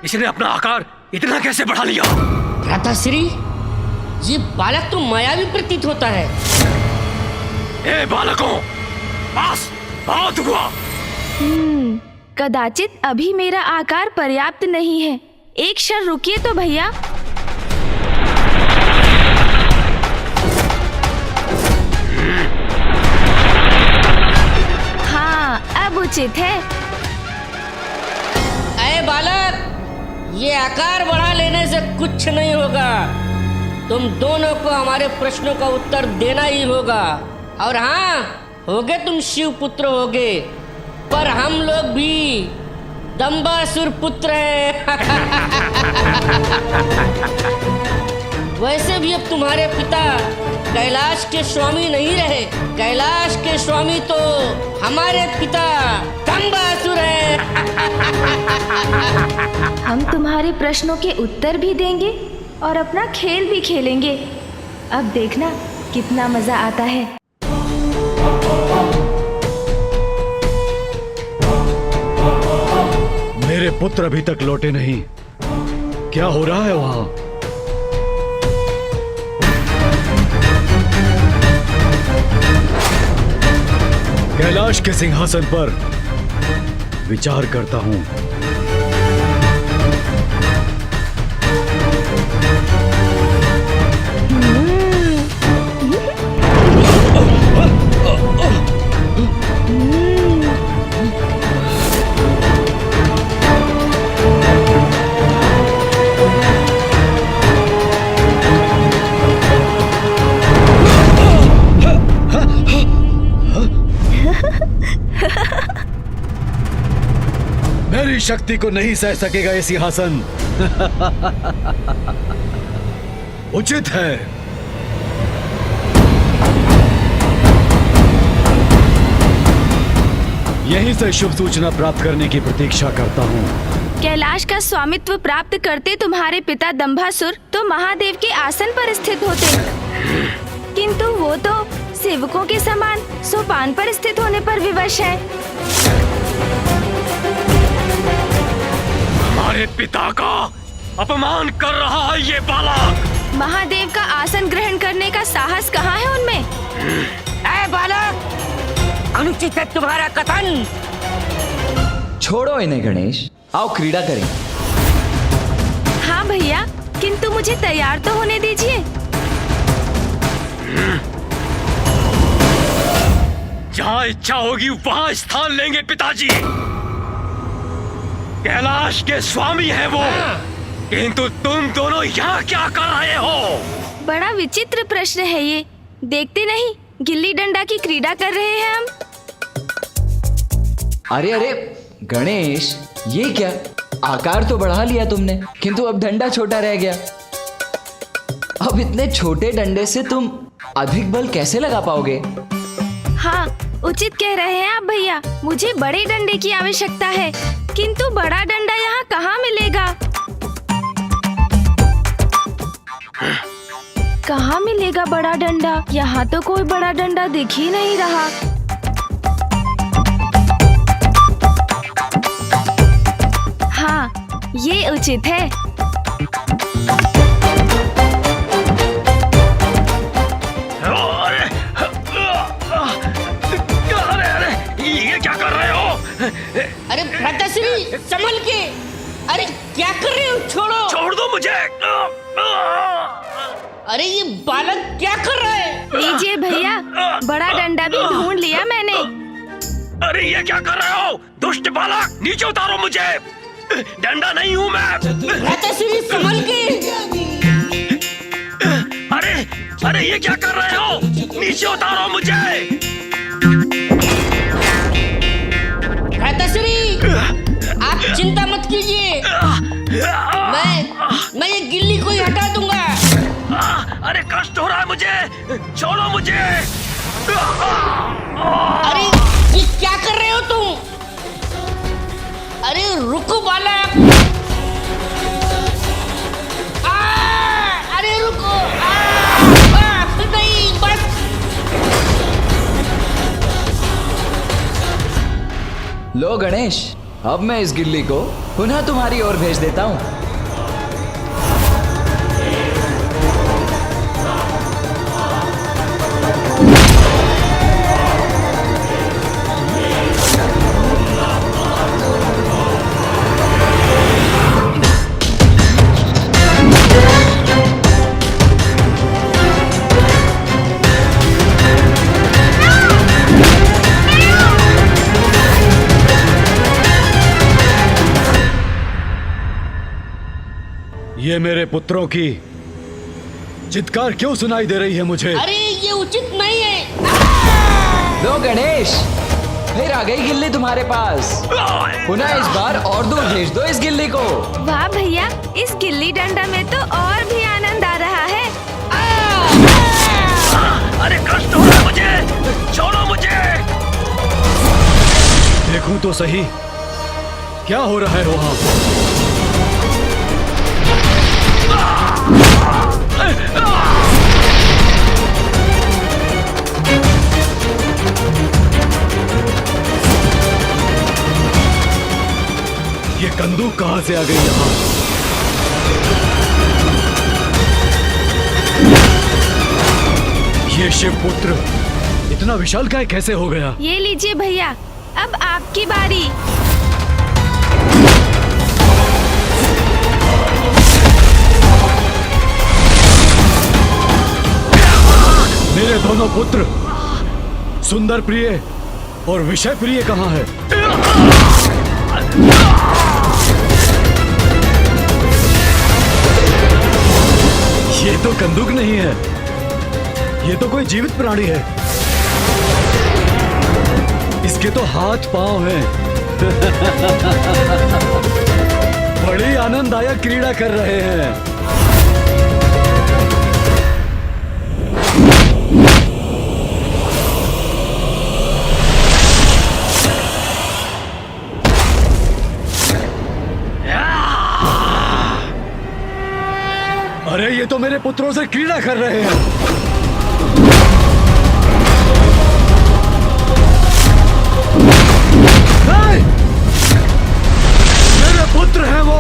इसने अपना आकार इतना कैसे बढ़ा लिया? भ्राताश्री, ये बालक तो मायावी प्रतीत होता है। ए बालकों, बस बहुत हुआ। कदाचित अभी मेरा आकार पर्याप्त नहीं है। एक क्षण रुकिए तो भैया। हाँ, अब उचित है। अरे बालक, ये आकार बढ़ा लेने से कुछ नहीं होगा। तुम दोनों को हमारे प्रश्नों का उत्तर देना ही होगा। और हाँ, होगे तुम शिव पुत्र होगे, पर हम लोग भी दंबासुर पुत्र हैं। वैसे भी अब तुम्हारे पिता कैलाश के स्वामी नहीं रहे। कैलाश के स्वामी तो हमारे पिता दंबासुर हैं। हम तुम्हारे प्रश्नों के उत्तर भी देंगे और अपना खेल भी खेलेंगे। अब देखना कितना मजा आता है। मेरे पुत्र अभी तक लौटे नहीं। क्या हो रहा है वहां? कैलाश के सिंहासन पर विचार करता हूं। मेरी शक्ति को नहीं सह सकेगा ये सिंहासन। उचित है। यहीं से शुभ सूचना प्राप्त करने की प्रतीक्षा करता हूँ। कैलाश का स्वामित्व प्राप्त करते तुम्हारे पिता दंभासुर तो महादेव के आसन पर स्थित होते, किंतु वो तो सेवकों के समान सोपान पर स्थित होने पर विवश है। हमारे पिता का अपमान कर रहा है ये बालक। महादेव का आसन ग्रहण करने का साहस कहाँ है उनमें? ऐ बालक, अनुचित है तुम्हारा कथन। छोड़ो इन्हें गणेश, आओ क्रीड़ा करें। हाँ भैया, किंतु मुझे तैयार तो होने दीजिए। जहाँ इच्छा होगी वहाँ स्थान लेंगे पिताजी। कैलाश के स्वामी है वो, किंतु तुम दोनों यहाँ क्या कर रहे हो? बड़ा विचित्र प्रश्न है ये। देखते नहीं गिल्ली डंडा की क्रीड़ा कर रहे हैं हम। अरे अरे गणेश, ये क्या? आकार तो बढ़ा लिया तुमने, किंतु अब डंडा छोटा रह गया। अब इतने छोटे डंडे से तुम अधिक बल कैसे लगा पाओगे? हाँ, उचित कह रहे हैं आप भैया। मुझे बड़े डंडे की आवश्यकता है, किंतु बड़ा डंडा यहाँ कहाँ मिलेगा? कहाँ मिलेगा बड़ा डंडा? यहाँ तो कोई बड़ा डंडा दिख ही नहीं रहा। हाँ, ये उचित है। ये क्या कर रहे हो? अरे भ्राताश्री, संभल के। अरे क्या कर रहे हो? छोड़ो। छोड़ दो मुझे। अरे ये बालक क्या कर रहा है? लीजिए भैया, बड़ा डंडा भी ढूंढ लिया मैंने। अरे ये क्या कर रहे हो? दुष्ट बालक, नीचे उतारो मुझे। डंडा नहीं हूँ मैं। भ्राताश्री, संभल के। अरे ये क्या कर रहे हो? नीचे उतारो मुझे। भ्राताश्री, आप चिंता मत कीजिए। मैं ये गिल्ली को ही हटा दूंगा। अरे कष्ट हो रहा है मुझे, छोड़ो मुझे। अरे ये क्या कर रहे हो तुम? अरे रुको बालक। अरे रुको। नहीं, बस। लो गणेश, अब मैं इस गिल्ली को पुनः तुम्हारी ओर भेज देता हूँ। ये मेरे पुत्रों की चित्कार क्यों सुनाई दे रही है मुझे? अरे ये उचित नहीं है। लो गणेश, फिर आ गई गिल्ली तुम्हारे पास। पुनः इस बार और दूर भेज दो इस गिल्ली को। वाह भैया, इस गिल्ली डंडा में तो और भी आनंद आ रहा है। अरे कष्ट हो रहा है मुझे, छोड़ो मुझे। देखूं तो सही क्या हो रहा है वहाँ। ये बंदूक कहां से आ गई यहाँ? ये शिवपुत्र इतना विशालकाय कैसे हो गया? ये लीजिए भैया, अब आपकी बारी। मेरे दोनों पुत्र सुंदर प्रिय और विषय प्रिय कहाँ है? ये तो कंदूक नहीं है, ये तो कोई जीवित प्राणी है। इसके तो हाथ पांव हैं। बड़ी आनंददायक क्रीड़ा कर रहे हैं। अरे ये तो मेरे पुत्रों से क्रीड़ा कर रहे हैं। मेरे पुत्र हैं वो,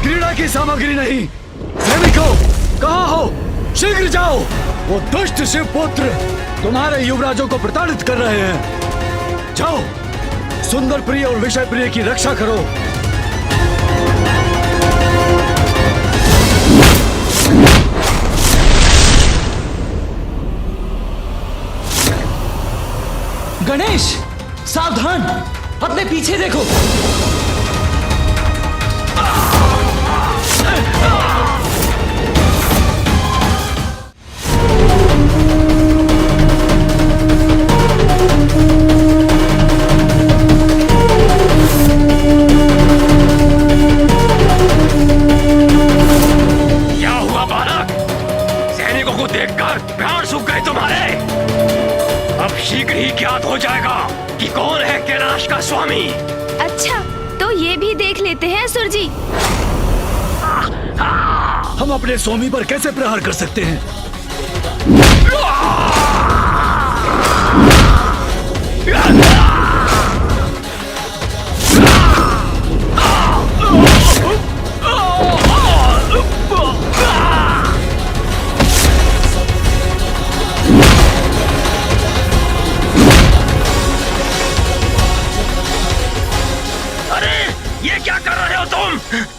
क्रीड़ा की सामग्री नहीं। सैनिकों, कहाँ हो? शीघ्र जाओ। वो दुष्ट शिव पुत्र तुम्हारे युवराजों को प्रताड़ित कर रहे हैं। जाओ, सुंदर प्रिय और विषय प्रिय की रक्षा करो। गणेश, सावधान, अपने पीछे देखो। क्या हुआ बालक? सैनिकों को देखकर प्राण सूख गए तुम्हारे। अब शीघ्र ही ज्ञात हो जाएगा कि कौन है कैलाश का स्वामी। अच्छा, तो ये भी देख लेते हैं असुर जी। हम अपने स्वामी पर कैसे प्रहार कर सकते हैं?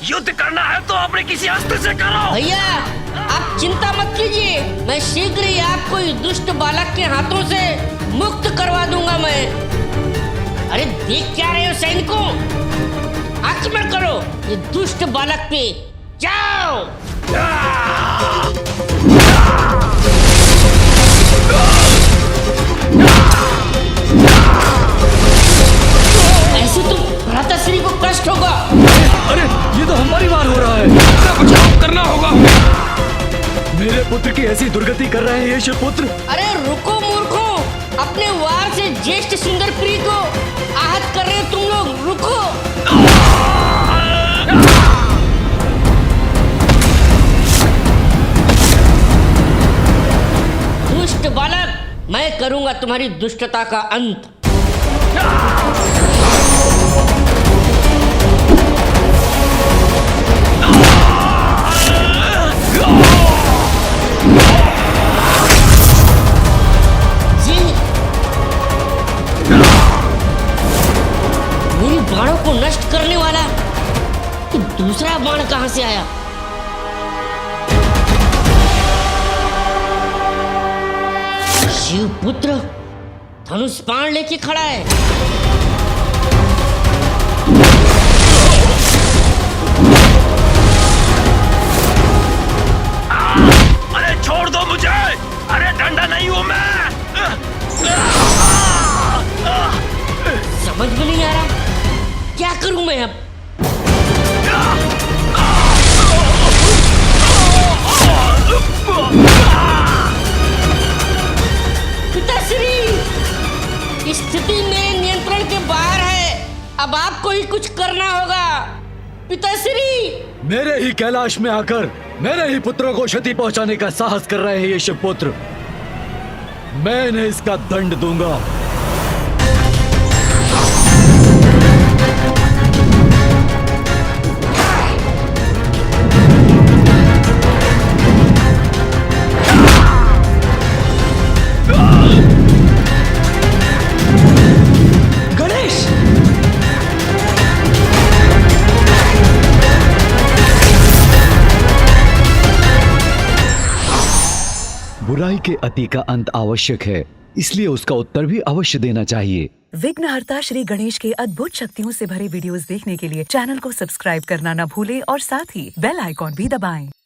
युद्ध करना है तो अपने किसी अस्त्र से करो। भैया, आप चिंता मत कीजिए, मैं शीघ्र ही आपको इस दुष्ट बालक के हाथों से मुक्त करवा दूंगा मैं। अरे देख क्या रहे हो सैनिकों, आक्रमण करो ये दुष्ट बालक पे, जाओ। ऐसे तो भ्राताश्री को कष्ट होगा। अरे ये तो हमारी मार हो रहा है, बचाव करना होगा। मेरे पुत्र की ऐसी दुर्गति कर रहे हैं ये शिवपुत्र। अरे रुको मूर्खों, अपने वार से ज्येष्ठ सुंदर प्रिय को आहत कर रहे हो तुम लोग, रुको। दुष्ट बालक, मैं करूंगा तुम्हारी दुष्टता का अंत। मेरी बाणों को नष्ट करने वाला तो दूसरा बाण कहां से आया? शिवपुत्र धनुष बाण लेके खड़ा है। अरे छोड़ दो मुझे, अरे डंडा नहीं हूं मैं। समझ में नहीं आ रहा क्या करूं मैं अब। पिताश्री, स्थिति मेरे नियंत्रण के बाहर है, अब आपको ही कुछ करना होगा। पिताश्री, मेरे ही कैलाश में आकर मेरे ही पुत्रों को क्षति पहुंचाने का साहस कर रहे हैं ये शिवपुत्र। मैं इन्हें इसका दंड दूंगा। बुराई के अति का अंत आवश्यक है, इसलिए उसका उत्तर भी अवश्य देना चाहिए। विघ्नहर्ता श्री गणेश के अद्भुत शक्तियों से भरे वीडियोस देखने के लिए चैनल को सब्सक्राइब करना न भूलें और साथ ही बेल आइकॉन भी दबाएं।